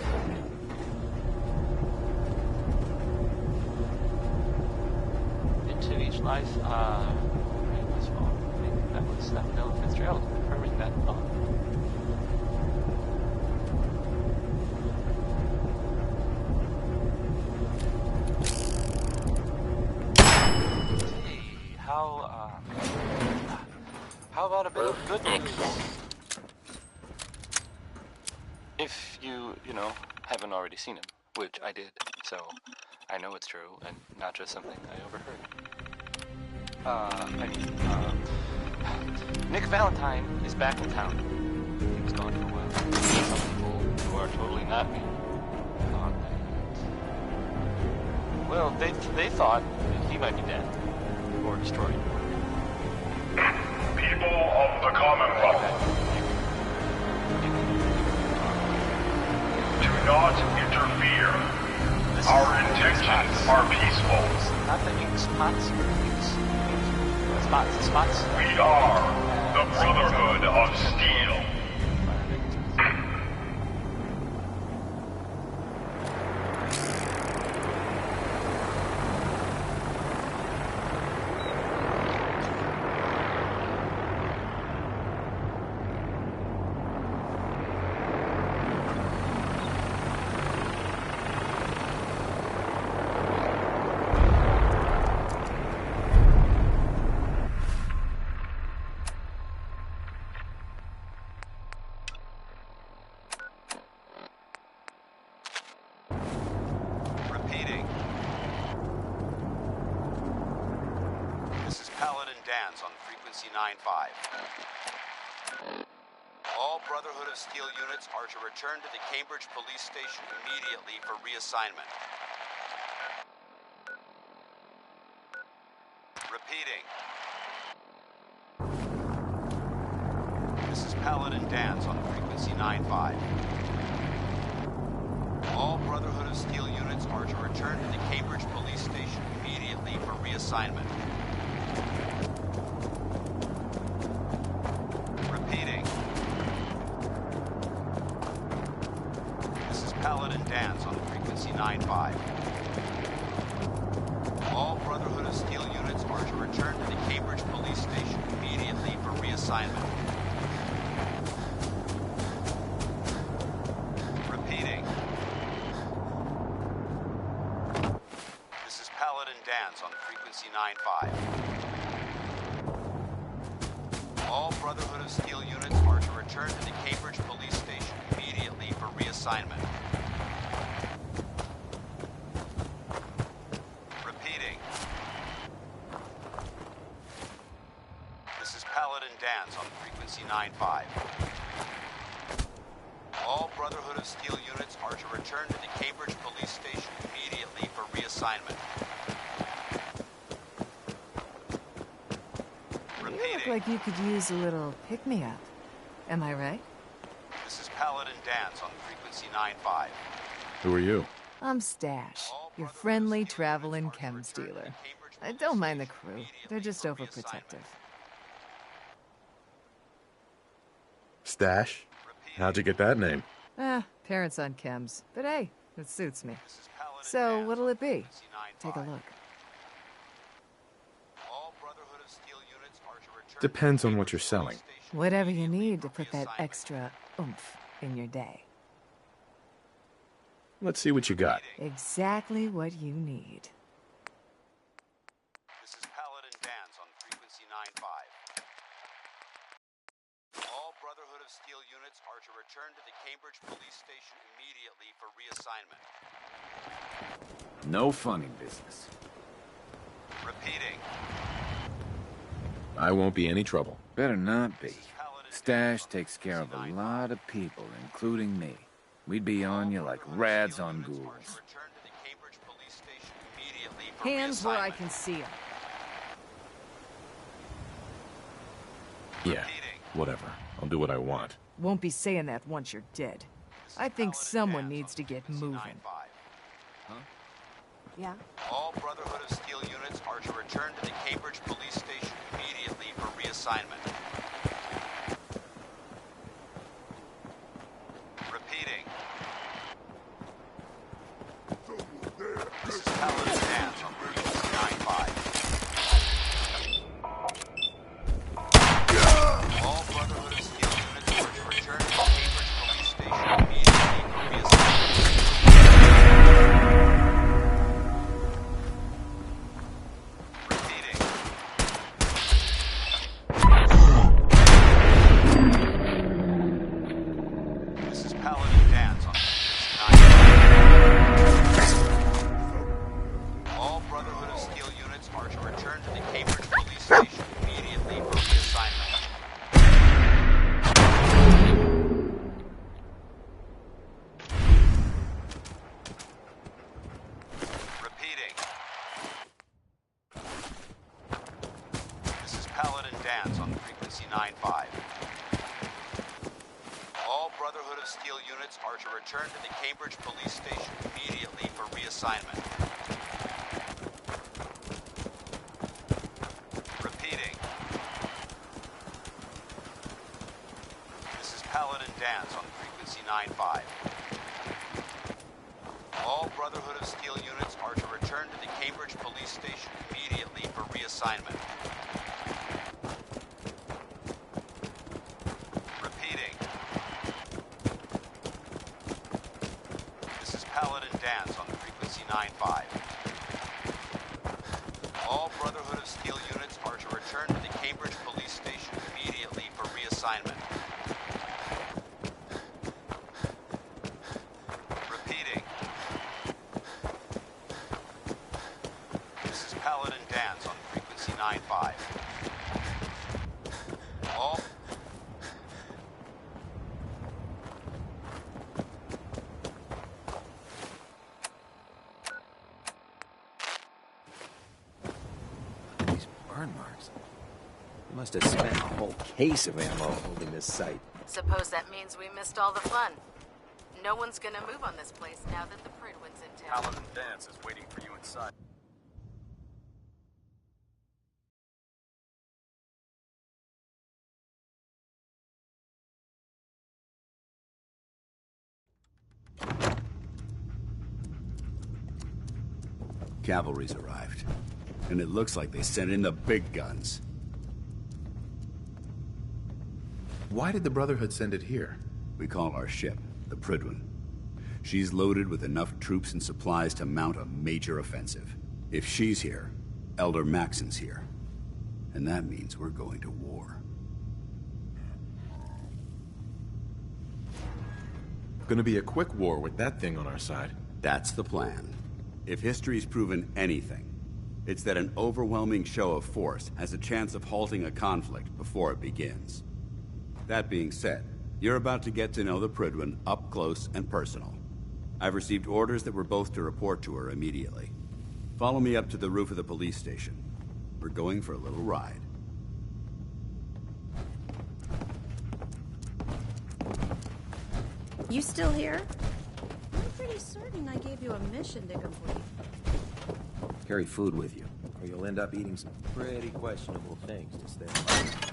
Into each life, rain was falling. I think that was Noah Fitzgerald confirming that thought. See how How about a bit of good news? If you haven't already seen him, which I did, so I know it's true and not just something I overheard. Nick Valentine is back in town. He was gone for a while. Some people who are totally not me thought that, well, they thought that he might be dead or destroyed. People of the Commonwealth, do not interfere. Our intentions are peaceful. Not the ink spots, spots. We are the Brotherhood of Steel. On frequency 9-5. All Brotherhood of Steel units are to return to the Cambridge Police Station immediately for reassignment. Repeating. This is Paladin Dance on frequency 9-5. All Brotherhood of Steel units are to return to the Cambridge Police Station immediately for reassignment. Repeating. This is Paladin Dance on frequency 9-5. All Brotherhood of Steel units are to return to the Cambridge Police Station immediately for reassignment. Repeating. This is Paladin Dance on frequency 9-5. All Brotherhood of Steel units are to return to the Cambridge Police Station immediately for reassignment. Repeating. This is Paladin Dance on frequency 9-5. All Brotherhood of Steel units are to return to the Cambridge Police Station immediately for reassignment. You look like you could use a little pick-me-up. Am I right? This is Paladin Dance on frequency 9-5. Who are you? I'm Stash, your friendly traveling chems dealer. I don't mind the crew. They're just overprotective. Stash? How'd you get that name? Parents on chems. But hey, it suits me. So, what'll it be? Take a look. Depends on what you're selling. Whatever you need to put that extra oomph in your day. Let's see what you got. Exactly what you need. This is Paladin Dance on frequency 9-5. All Brotherhood of Steel units are to return to the Cambridge Police Station immediately for reassignment. No funny business. Repeating. I won't be any trouble. Better not be. Stash takes care of a lot of people, including me. We'd be on you like rads on ghouls. Hands where I can see them. Yeah, whatever. I'll do what I want. Won't be saying that once you're dead. I think someone needs to get moving. Huh? Yeah? All Brotherhood of Steel units are to return to the Cambridge Police Station immediately for reassignment. Repeating. This is Paladin Dance on frequency 9-5. All Brotherhood of Steel units are to return to the Cambridge Police Station immediately for reassignment. Repeating. of Steel units are to return to the Cambridge Police Station immediately for reassignment. Repeating. This is Paladin Danz on frequency 9-5. All Brotherhood of Steel units are to return to the Cambridge Police Station immediately for reassignment. Repeating. This is Paladin Danz on frequency 9-5. All Brotherhood of Steel units are to return to the Cambridge Police Station immediately for reassignment. Repeating. This is Paladin Danz on frequency 9-5. All... These burn marks. You must have spent a whole case of ammo holding this site. Suppose that means we missed all the fun. No one's gonna move on this place now that the Prydwen's in town. Paladin Danz is waiting for you inside. Cavalry's arrived. And it looks like they sent in the big guns. Why did the Brotherhood send it here? We call our ship the Prydwen. She's loaded with enough troops and supplies to mount a major offensive. If she's here, Elder Maxson's here. And that means we're going to war. Gonna be a quick war with that thing on our side. That's the plan. If history's proven anything, it's that an overwhelming show of force has a chance of halting a conflict before it begins. That being said, you're about to get to know the Prydwen up close and personal. I've received orders that we're both to report to her immediately. Follow me up to the roof of the police station. We're going for a little ride. You still here? I'm pretty certain I gave you a mission to complete. Carry food with you, or you'll end up eating some pretty questionable things to stay alive.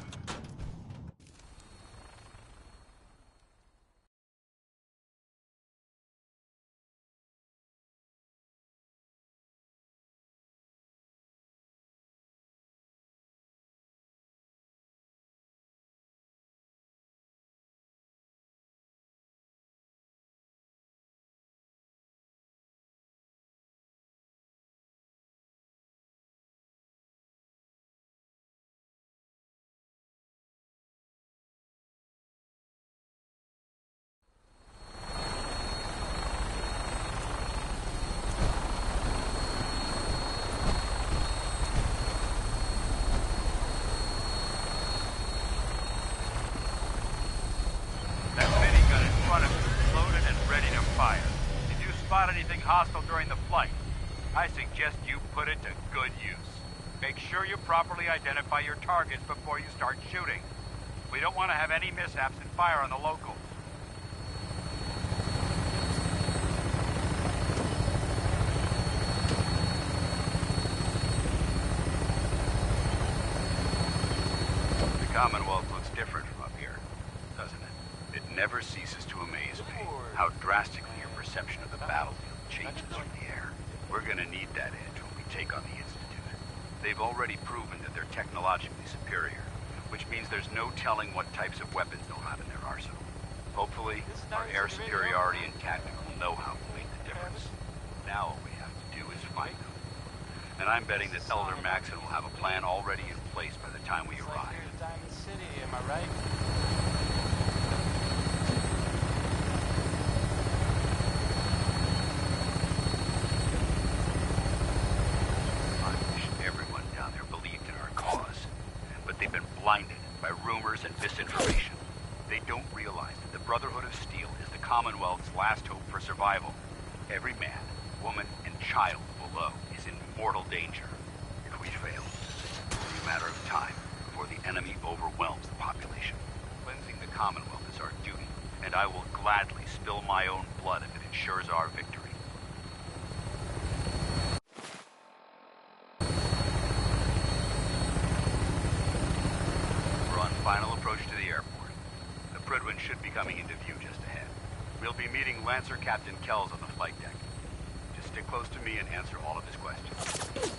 Anything hostile during the flight, I suggest you put it to good use. Make sure you properly identify your targets before you start shooting. We don't want to have any mishaps and fire on the locals. The Commonwealth looks different from up here, doesn't it? It never ceases to amaze me how drastically your perception of the battlefield changes from the air. We're gonna need that edge when we take on the Institute. They've already proven that they're technologically superior, which means there's no telling what types of weapons they'll have in their arsenal. Hopefully, our air superiority and tactical know-how will make the difference. Now all we have to do is find them. And I'm betting that Elder Maxson will have a plan already in place by the time we arrive. Diamond City, am I right? Blinded by rumors and misinformation. They don't realize that the Brotherhood of Steel is the Commonwealth's last hope for survival. Every man, woman, and child below is in mortal danger. If we fail, it's only a matter of time before the enemy overwhelms the population. Cleansing the Commonwealth is our duty, and and I will gladly spill my own blood if it ensures our victory. We're on final approach to the airport. The Prydwen should be coming into view just ahead. We'll be meeting Lancer Captain Kells on the flight deck. Just stick close to me and answer all of his questions.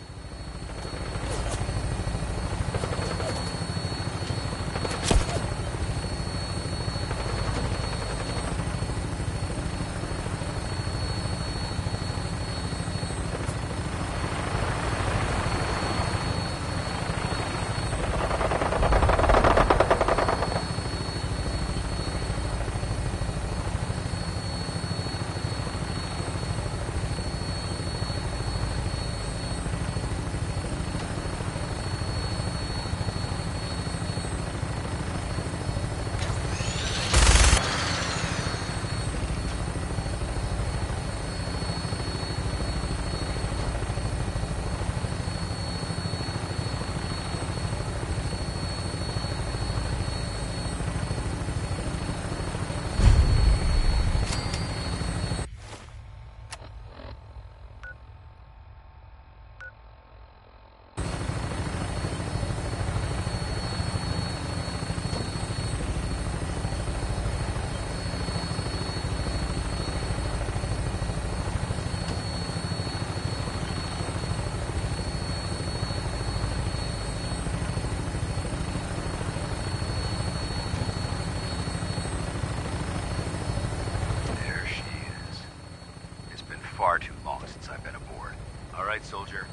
Far too long since I've been aboard. All right, soldier.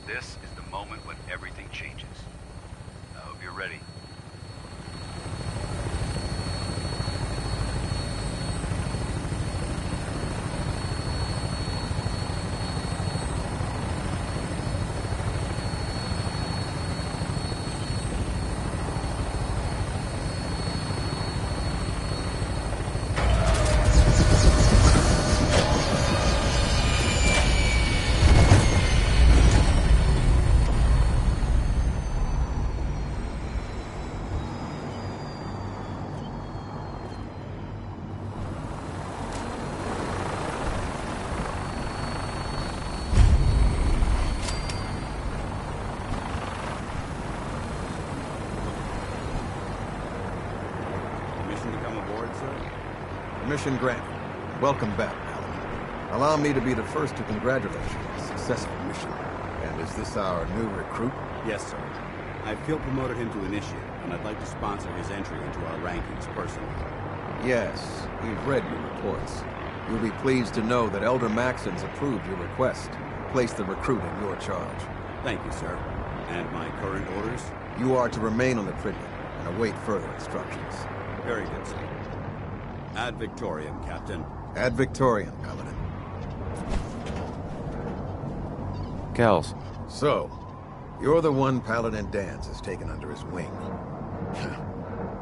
This is the moment when everything changes. I hope you're ready. Mission granted. Welcome back, Paladin. Allow me to be the first to congratulate you on a successful mission. And is this our new recruit? Yes, sir. I've field promoted him to initiate, and I'd like to sponsor his entry into our rankings personally. Yes, we've read your reports. You'll be pleased to know that Elder Maxon's approved your request to place the recruit in your charge. Thank you, sir. And my current orders? You are to remain on the Prydwen and await further instructions. Very good, sir. Ad Victoriam, Captain. Ad Victoriam, Paladin. Kells. So, you're the one Paladin Danse has taken under his wing.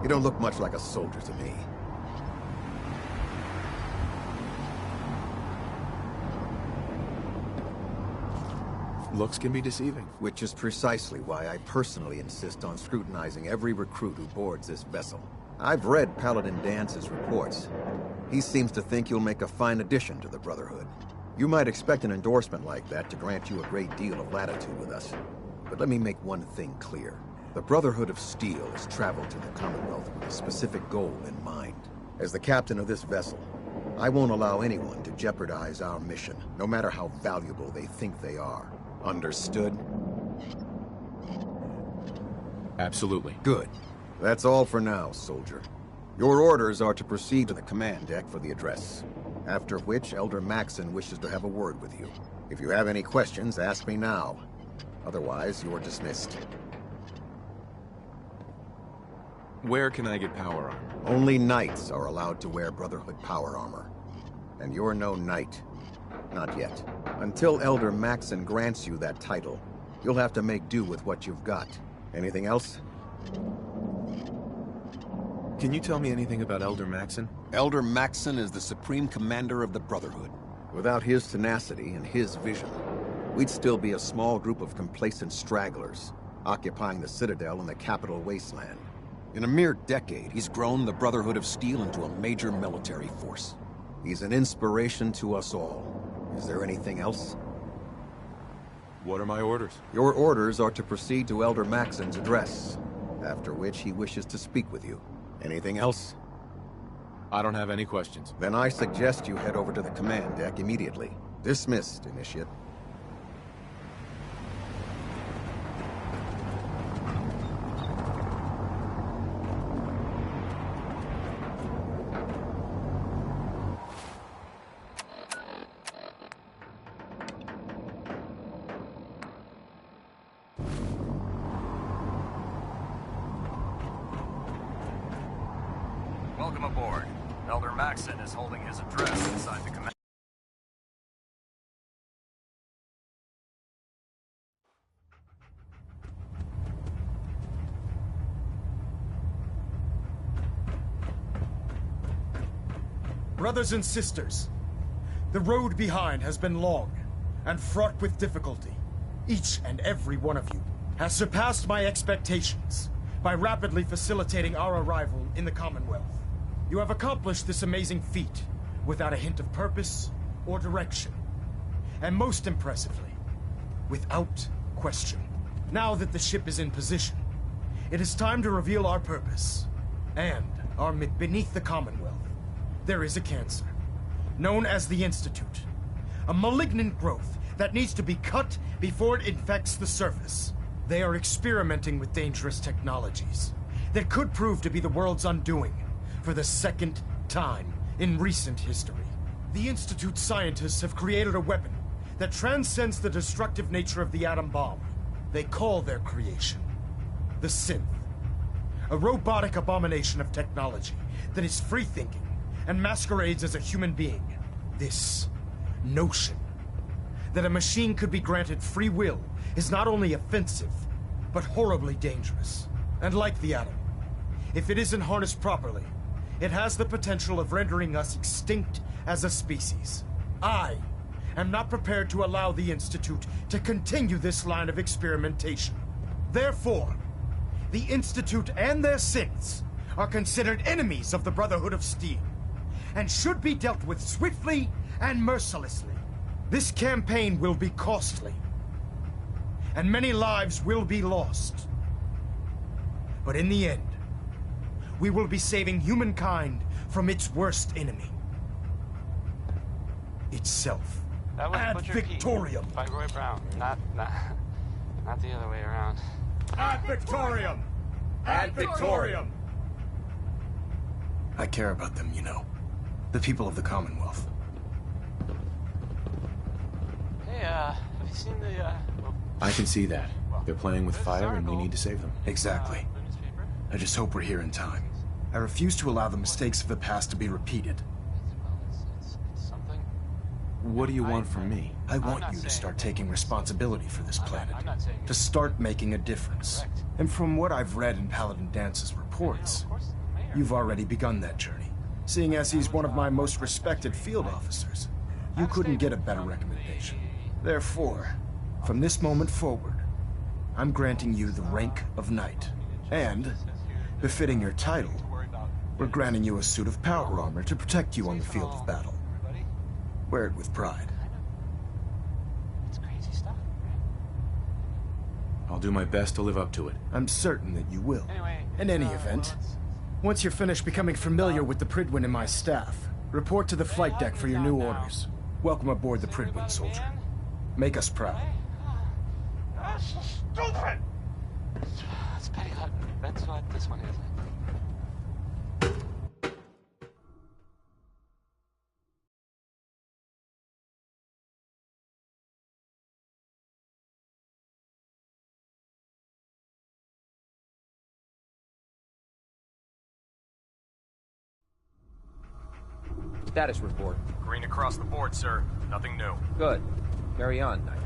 You don't look much like a soldier to me. Looks can be deceiving. Which is precisely why I personally insist on scrutinizing every recruit who boards this vessel. I've read Paladin Dance's reports. He seems to think you'll make a fine addition to the Brotherhood. You might expect an endorsement like that to grant you a great deal of latitude with us. But let me make one thing clear. The Brotherhood of Steel has traveled to the Commonwealth with a specific goal in mind. As the captain of this vessel, I won't allow anyone to jeopardize our mission, no matter how valuable they think they are. Understood? Absolutely. Good. That's all for now, soldier. Your orders are to proceed to the command deck for the address. After which, Elder Maxon wishes to have a word with you. If you have any questions, ask me now. Otherwise, you're dismissed. Where can I get power armor? Only knights are allowed to wear Brotherhood power armor. And you're no knight. Not yet. Until Elder Maxon grants you that title, you'll have to make do with what you've got. Anything else? Can you tell me anything about Elder Maxon? Elder Maxon is the Supreme Commander of the Brotherhood. Without his tenacity and his vision, we'd still be a small group of complacent stragglers, occupying the Citadel in the capital wasteland. In a mere decade, he's grown the Brotherhood of Steel into a major military force. He's an inspiration to us all. Is there anything else? What are my orders? Your orders are to proceed to Elder Maxon's address, after which he wishes to speak with you. Anything else? I don't have any questions. Then I suggest you head over to the command deck immediately. Dismissed, Initiate. Welcome aboard. Elder Maxon is holding his address inside the command. Brothers and sisters, the road behind has been long and fraught with difficulty. Each and every one of you has surpassed my expectations by rapidly facilitating our arrival in the Commonwealth. You have accomplished this amazing feat without a hint of purpose or direction. And most impressively, without question. Now that the ship is in position, it is time to reveal our purpose. And beneath the Commonwealth, there is a cancer, known as the Institute. A malignant growth that needs to be cut before it infects the surface. They are experimenting with dangerous technologies that could prove to be the world's undoing for the second time in recent history. The Institute scientists have created a weapon that transcends the destructive nature of the atom bomb. They call their creation the Synth. A robotic abomination of technology that is free-thinking and masquerades as a human being. This notion that a machine could be granted free will is not only offensive, but horribly dangerous. And like the atom, if it isn't harnessed properly, it has the potential of rendering us extinct as a species. I am not prepared to allow the Institute to continue this line of experimentation. Therefore, the Institute and their synths are considered enemies of the Brotherhood of Steel, and should be dealt with swiftly and mercilessly. This campaign will be costly, and many lives will be lost. But in the end, we will be saving humankind from its worst enemy. Itself. That was Ad Butcher Victorium. Pete by Roy Brown. Not the other way around. Ad Victorium! Ad Victorium! I care about them, you know. The people of the Commonwealth. Hey, have you seen the, I can see that. They're playing with fire and we need to save them. Exactly. I just hope we're here in time. I refuse to allow the mistakes of the past to be repeated. It's something. What do you want from me? I want you to start taking responsibility for this planet. To start making a difference. And from what I've read in Paladin Dance's reports, you've already begun that journey. Seeing as he's one of my most respected field officers, you couldn't get a better recommendation. Therefore, from this moment forward, I'm granting you the rank of Knight. And, befitting your title, we're granting you a suit of power armor to protect you on the field of battle. Wear it with pride. It's crazy stuff. I'll do my best to live up to it. I'm certain that you will. Anyway, In any event, once you're finished becoming familiar with the Prydwen and my staff, report to the flight deck for your new orders. Welcome aboard the Prydwen, soldier. Make us proud. That's so stupid! It's petty hut. That's what this one is. Status report. Green across the board, sir. Nothing new. Good. Carry on, Knight.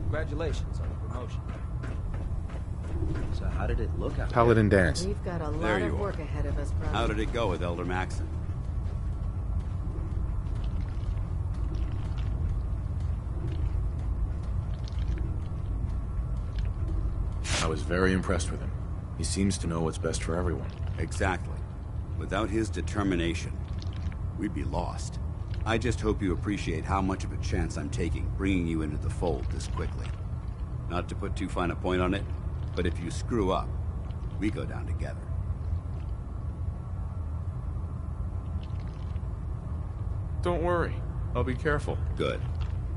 Congratulations on the promotion. So how did it look out Paladin Dance. We've got a There lot you of are. work ahead of us, brother. How did it go with Elder Maxon? I was very impressed with him. He seems to know what's best for everyone. Exactly. Without his determination, we'd be lost. I just hope you appreciate how much of a chance I'm taking bringing you into the fold this quickly. Not to put too fine a point on it, but if you screw up, we go down together. Don't worry. I'll be careful. Good.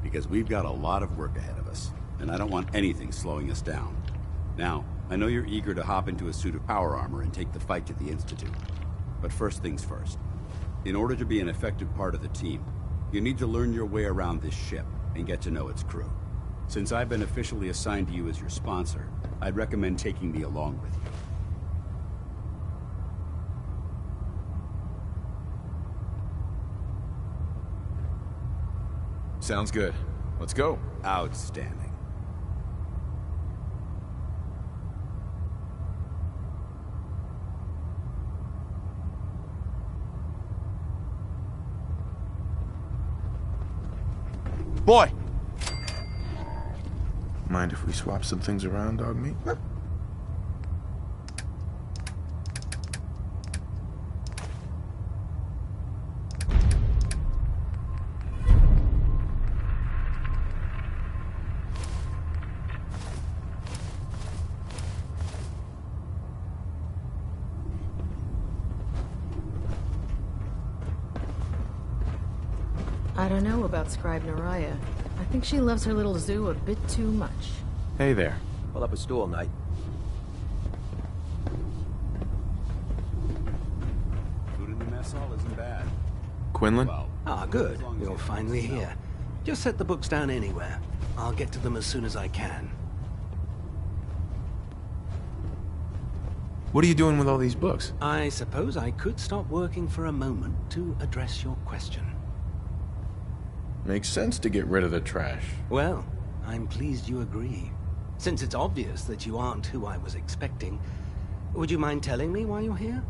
Because we've got a lot of work ahead of us, and I don't want anything slowing us down. Now, I know you're eager to hop into a suit of power armor and take the fight to the Institute. But first things first. In order to be an effective part of the team, you need to learn your way around this ship and get to know its crew. Since I've been officially assigned to you as your sponsor, I'd recommend taking me along with you. Sounds good. Let's go. Outstanding. Boy! Mind if we swap some things around, dog meat? I don't know about Scribe Naraya. I think she loves her little zoo a bit too much. Hey there. Well, up a stool, Knight. Food in the mess hall isn't bad. Quinlan? Well, Good. You're finally here. Just set the books down anywhere. I'll get to them as soon as I can. What are you doing with all these books? I suppose I could stop working for a moment to address your question. Makes sense to get rid of the trash. Well, I'm pleased you agree. Since it's obvious that you aren't who I was expecting, would you mind telling me why you're here?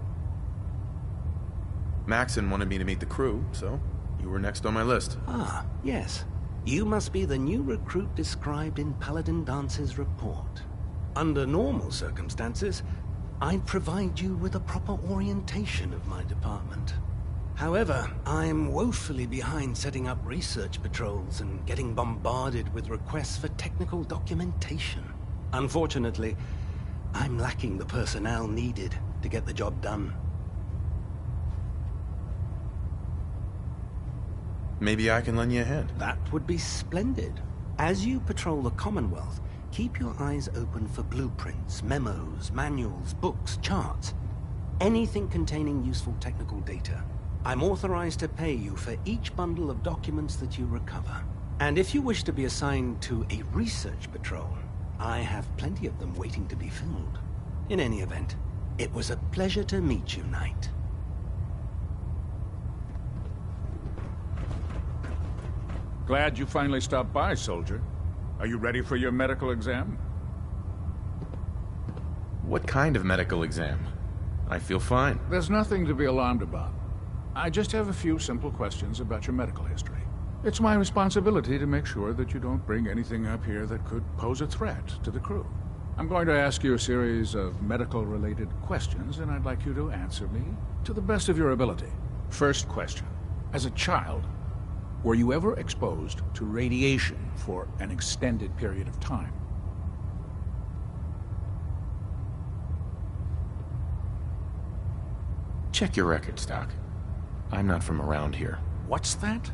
Maxon wanted me to meet the crew, so you were next on my list. Ah, yes. You must be the new recruit described in Paladin Dance's report. Under normal circumstances, I'd provide you with a proper orientation of my department. However, I'm woefully behind setting up research patrols and getting bombarded with requests for technical documentation. Unfortunately, I'm lacking the personnel needed to get the job done. Maybe I can lend you a hand. That would be splendid. As you patrol the Commonwealth, keep your eyes open for blueprints, memos, manuals, books, charts. Anything containing useful technical data. I'm authorized to pay you for each bundle of documents that you recover. And if you wish to be assigned to a research patrol, I have plenty of them waiting to be filled. In any event, it was a pleasure to meet you, Knight. Glad you finally stopped by, soldier. Are you ready for your medical exam? What kind of medical exam? I feel fine. There's nothing to be alarmed about. I just have a few simple questions about your medical history. It's my responsibility to make sure that you don't bring anything up here that could pose a threat to the crew. I'm going to ask you a series of medical-related questions, and I'd like you to answer me to the best of your ability. First question. As a child, were you ever exposed to radiation for an extended period of time? Check your records, Doc. I'm not from around here. What's that?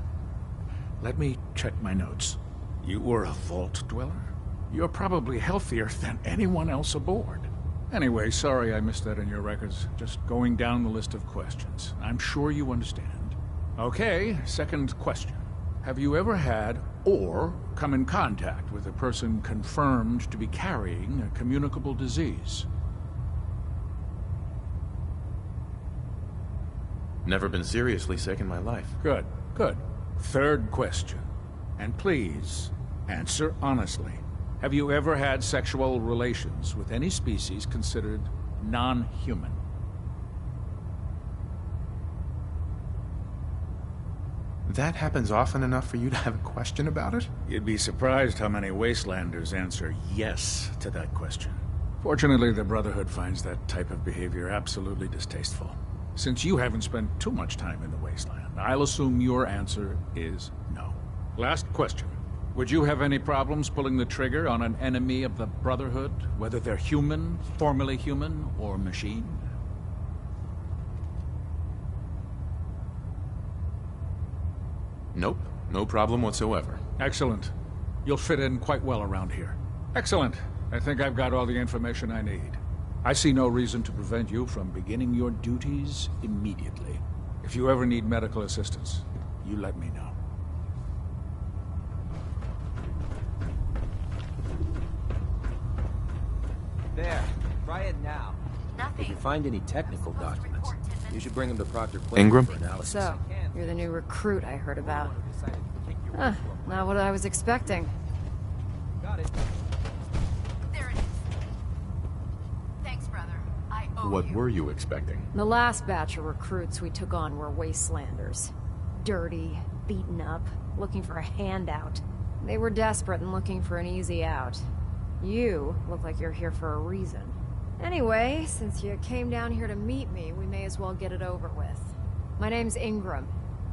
Let me check my notes. You were a vault dweller? You're probably healthier than anyone else aboard. Anyway, sorry I missed that in your records. Just going down the list of questions. I'm sure you understand. Okay, second question. Have you ever had or come in contact with a person confirmed to be carrying a communicable disease? Never been seriously sick in my life. Good, good. Third question. And please, answer honestly. Have you ever had sexual relations with any species considered non-human? That happens often enough for you to have a question about it? You'd be surprised how many wastelanders answer yes to that question. Fortunately, the Brotherhood finds that type of behavior absolutely distasteful. Since you haven't spent too much time in the Wasteland, I'll assume your answer is no. Last question. Would you have any problems pulling the trigger on an enemy of the Brotherhood, whether they're human, formerly human, or machine? Nope, no problem whatsoever. Excellent. You'll fit in quite well around here. Excellent. I think I've got all the information I need. I see no reason to prevent you from beginning your duties immediately. If you ever need medical assistance, you let me know. There. Try it now. Nothing. If you find any technical documents, you should bring them to Proctor Quinn Ingram? for analysis. So, you're the new recruit I heard about. Huh, not what I was expecting. Got it. There it is. Thanks, brother. I owe What you. were you expecting? The last batch of recruits we took on were wastelanders. Dirty, beaten up, looking for a handout. They were desperate and looking for an easy out. You look like you're here for a reason. Anyway, since you came down here to meet me, we may as well get it over with. My name's Ingram,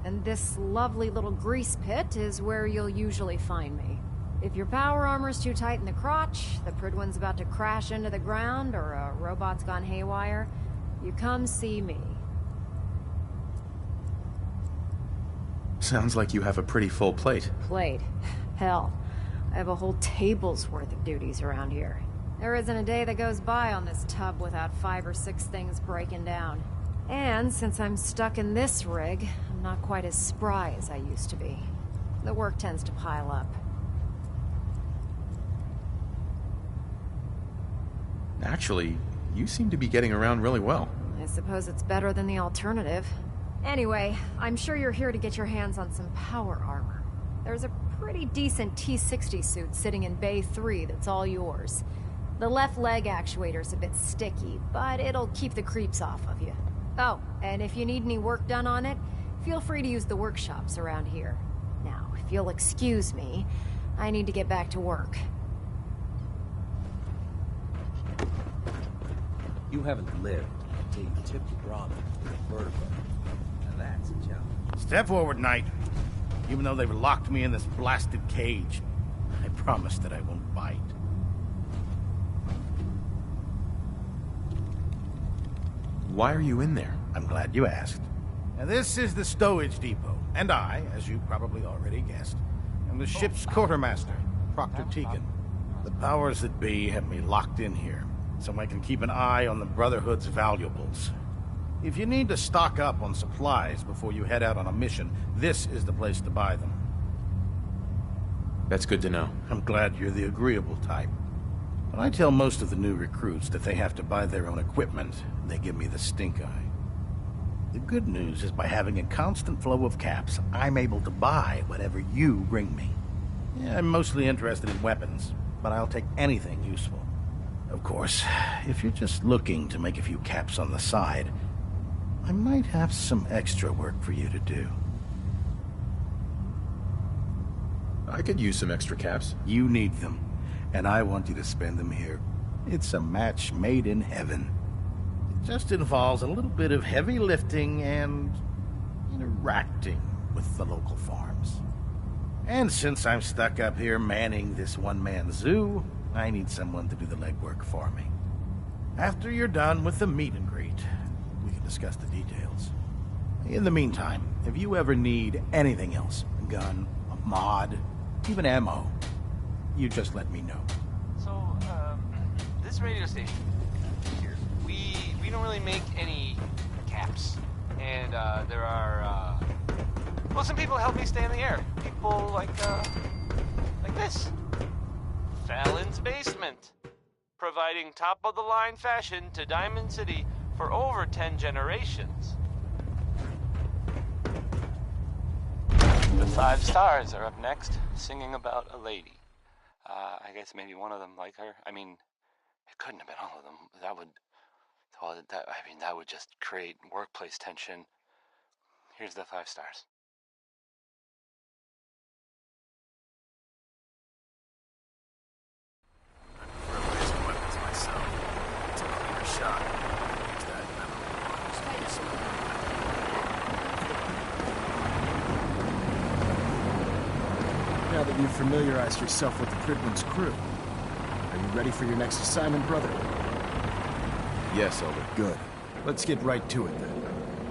and this lovely little grease pit is where you'll usually find me. If your power armor's too tight in the crotch, the Prydwen's about to crash into the ground, or a robot's gone haywire, you come see me. Sounds like you have a pretty full plate. Plate. Hell, I have a whole table's worth of duties around here. There isn't a day that goes by on this tub without 5 or 6 things breaking down. And since I'm stuck in this rig, I'm not quite as spry as I used to be. The work tends to pile up. Actually, you seem to be getting around really well. I suppose it's better than the alternative. Anyway, I'm sure you're here to get your hands on some power armor. There's a pretty decent T-60 suit sitting in Bay 3 that's all yours. The left leg actuator's a bit sticky, but it'll keep the creeps off of you. Oh, and if you need any work done on it, feel free to use the workshops around here. Now, if you'll excuse me, I need to get back to work. You haven't lived until you tipped your Brahmin with a vertebra. Now that's a challenge. Step forward, Knight. Even though they've locked me in this blasted cage, I promise that I won't bite. Why are you in there? I'm glad you asked. Now, this is the stowage depot, and I, as you probably already guessed, am the ship's quartermaster, Proctor Teagan. The powers that be have me locked in here, so I can keep an eye on the Brotherhood's valuables. If you need to stock up on supplies before you head out on a mission, this is the place to buy them. That's good to know. I'm glad you're the agreeable type. When I tell most of the new recruits that they have to buy their own equipment, they give me the stink eye. The good news is by having a constant flow of caps, I'm able to buy whatever you bring me. Yeah, I'm mostly interested in weapons, but I'll take anything useful. Of course, if you're just looking to make a few caps on the side, I might have some extra work for you to do. I could use some extra caps. You need them, and I want you to spend them here. It's a match made in heaven. It just involves a little bit of heavy lifting and interacting with the local farms. And since I'm stuck up here manning this one-man zoo, I need someone to do the legwork for me. After you're done with the meet and greet, we can discuss the details. In the meantime, if you ever need anything else, a gun, a mod, even ammo, you just let me know. So, this radio station here, we don't really make any caps. And, there are, well, some people help me stay in the air. People like this. Fallon's Basement. Providing top-of-the-line fashion to Diamond City for over 10 generations. The 5 Stars are up next, singing about a lady. I guess maybe one of them like her. I mean, it couldn't have been all of them. That would just create workplace tension. Here's the 5 Stars. I prefer laser weapons myself. shot. Use that Now that you've familiarized yourself with the Prydwen's crew, are you ready for your next assignment, brother? Yes, Elder. Good. Let's get right to it then.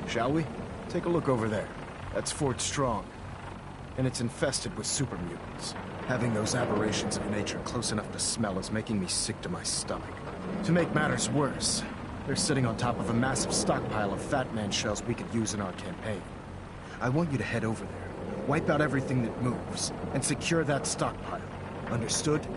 Shall we? Take a look over there. That's Fort Strong. And it's infested with super mutants. Having those aberrations of nature close enough to smell is making me sick to my stomach. To make matters worse, they're sitting on top of a massive stockpile of Fat Man shells we could use in our campaign. I want you to head over there, wipe out everything that moves, and secure that stockpile. Understood?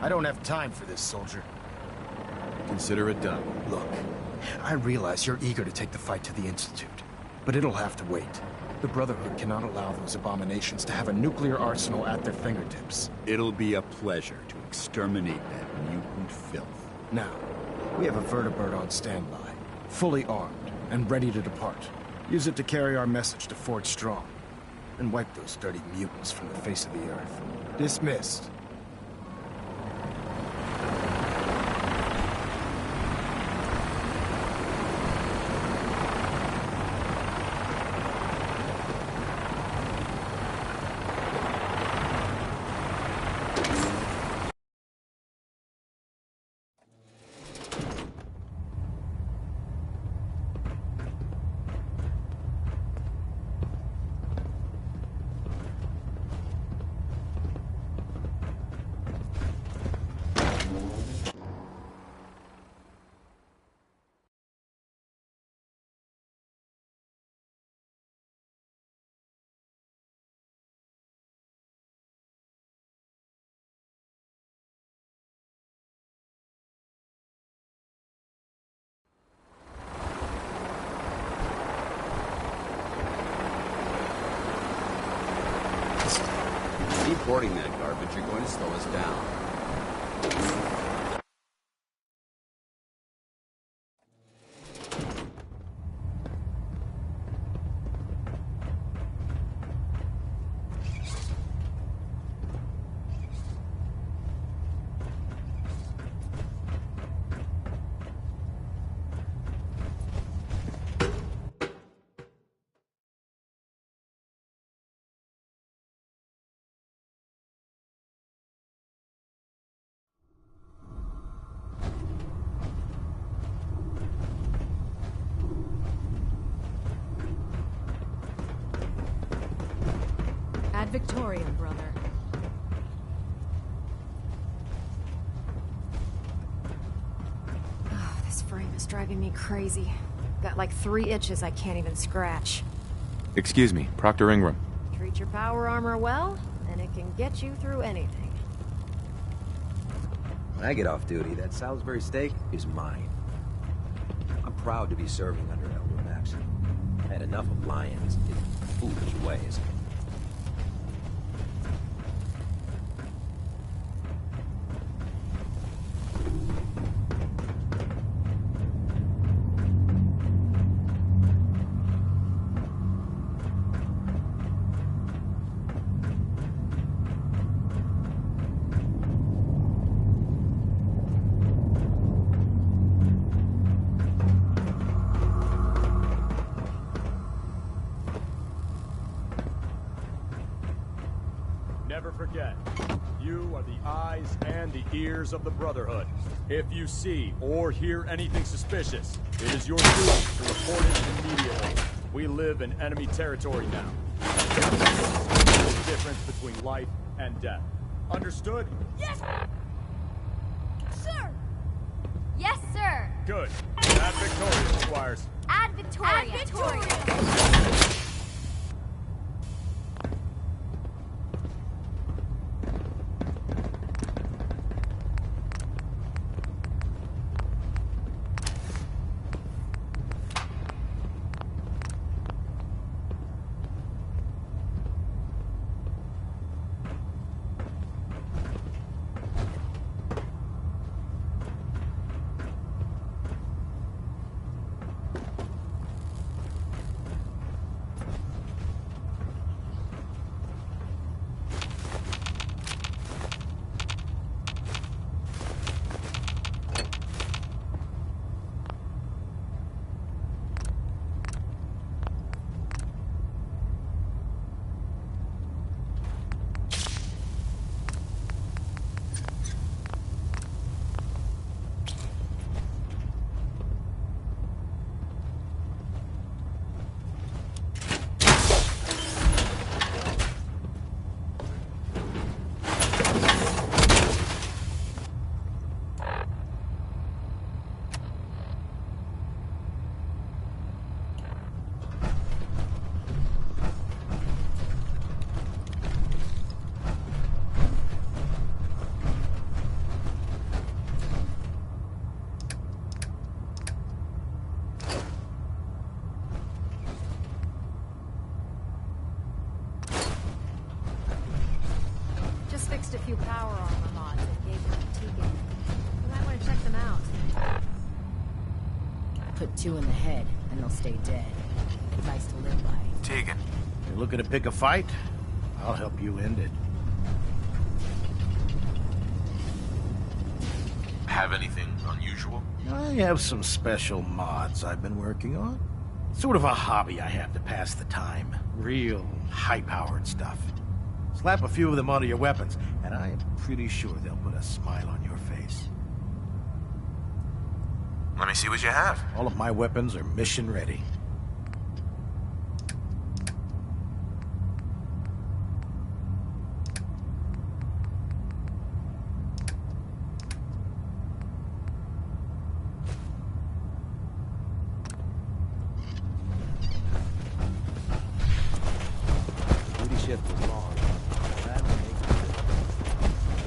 I don't have time for this, soldier. Consider it done. Look, I realize you're eager to take the fight to the Institute, but it'll have to wait. The Brotherhood cannot allow those abominations to have a nuclear arsenal at their fingertips. It'll be a pleasure to exterminate that mutant filth. Now, we have a vertibird on standby, fully armed and ready to depart. Use it to carry our message to Fort Strong, and wipe those dirty mutants from the face of the earth. Dismissed. Keep hoarding that garbage, you're going to slow us down. Ad Victoriam, brother. Oh, this frame is driving me crazy. Got like 3 itches I can't even scratch. Excuse me, Proctor Ingram. Treat your power armor well, and it can get you through anything. When I get off duty, that Salisbury steak is mine. I'm proud to be serving under Elder Maxson. I had enough of lions and foolish ways. Never forget, you are the eyes and the ears of the Brotherhood. If you see or hear anything suspicious, it is your duty to report it immediately. We live in enemy territory now. The difference between life and death. Understood? Yes! Sir! Yes, sir! Good. Ad Victoriam, Squires. Ad Victoriam! Ad Victoriam! Put 2 in the head, and they'll stay dead. Nice to live by. Tegan. You're looking to pick a fight? I'll help you end it. Have anything unusual? I have some special mods I've been working on. Sort of a hobby I have to pass the time. Real high-powered stuff. Slap a few of them onto your weapons, and I am pretty sure they'll put a smile on your face. Let me see what you have. All of my weapons are mission ready. Duty shift was long. That makes a difference.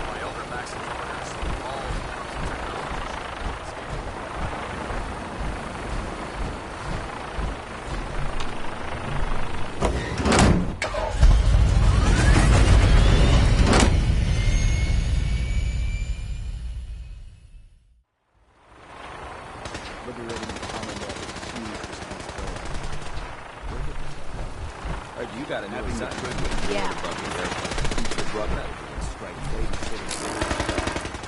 By Elder Maxon's orders, all technology. Liberating the Commonwealth is a huge responsibility. Heard you got a new assignment. Yeah. Keep your brother and strike babysitting.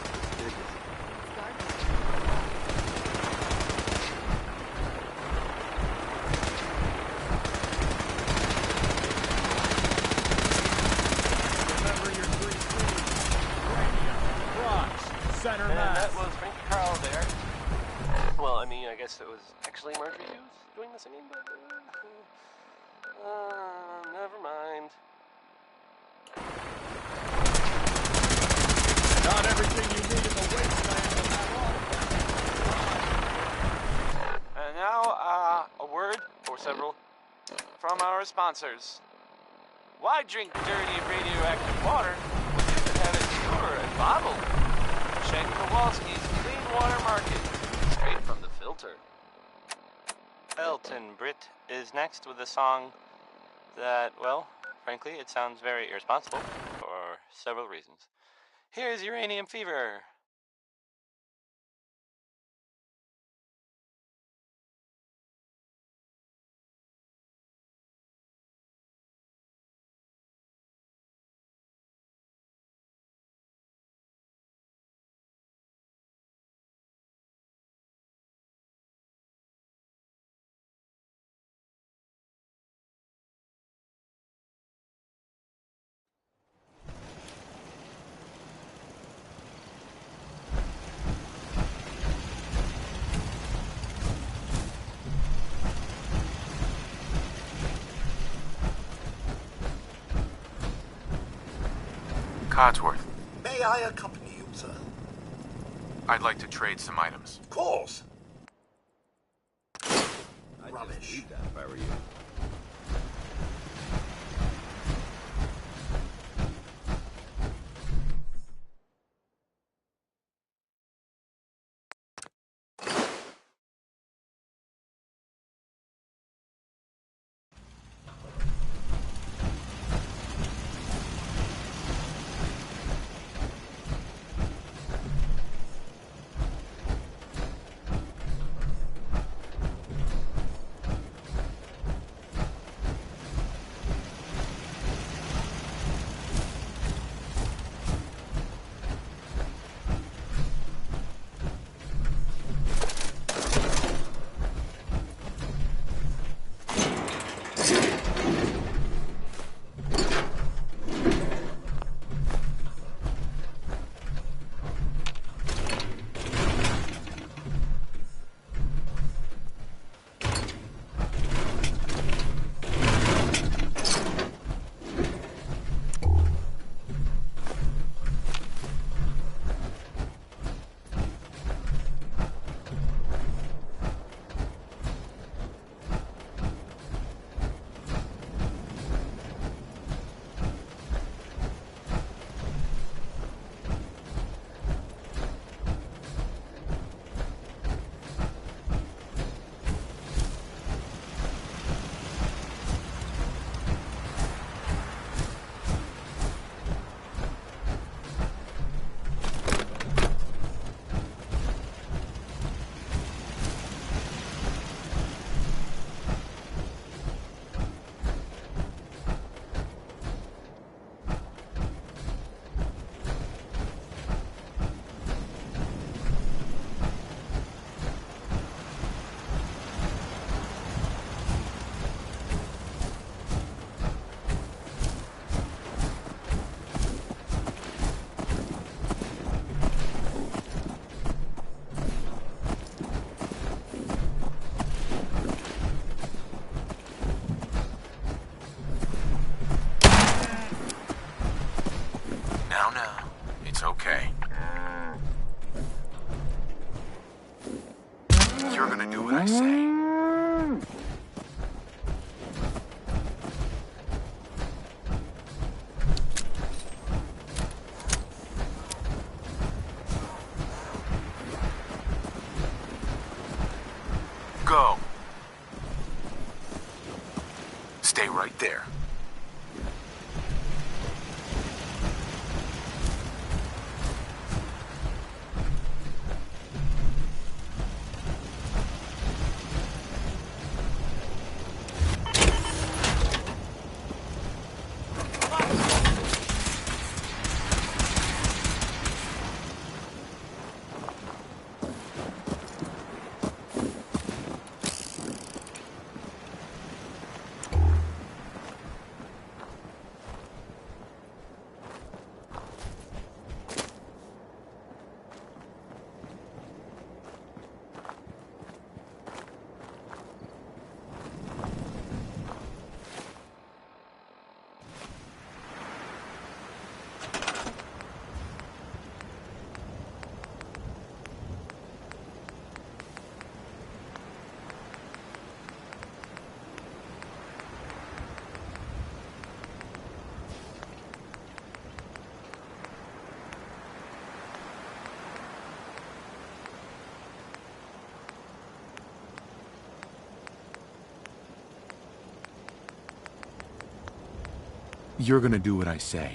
Remember your 3 C's. Cranium, Bronx, Center And Mass. that was Frankie Carl there. Well, I mean, I guess it was actually Marjorie Hughes doing the singing, but... never mind. Not everything you need in the wasteland will have all. And now, a word, or several, from our sponsors. Why drink dirty radioactive water when you can have it pure and bottled? Check Kowalski's Clean Water Market, straight from the filter. Elton Britt is next with a song that, well, frankly, it sounds very irresponsible for several reasons. Here's Uranium Fever. Codsworth, May I accompany you, sir? I'd like to trade some items. Of course. I'd Rubbish. just leave that if I were you. You're gonna do what I say. Go. Stay right there. You're gonna do what I say.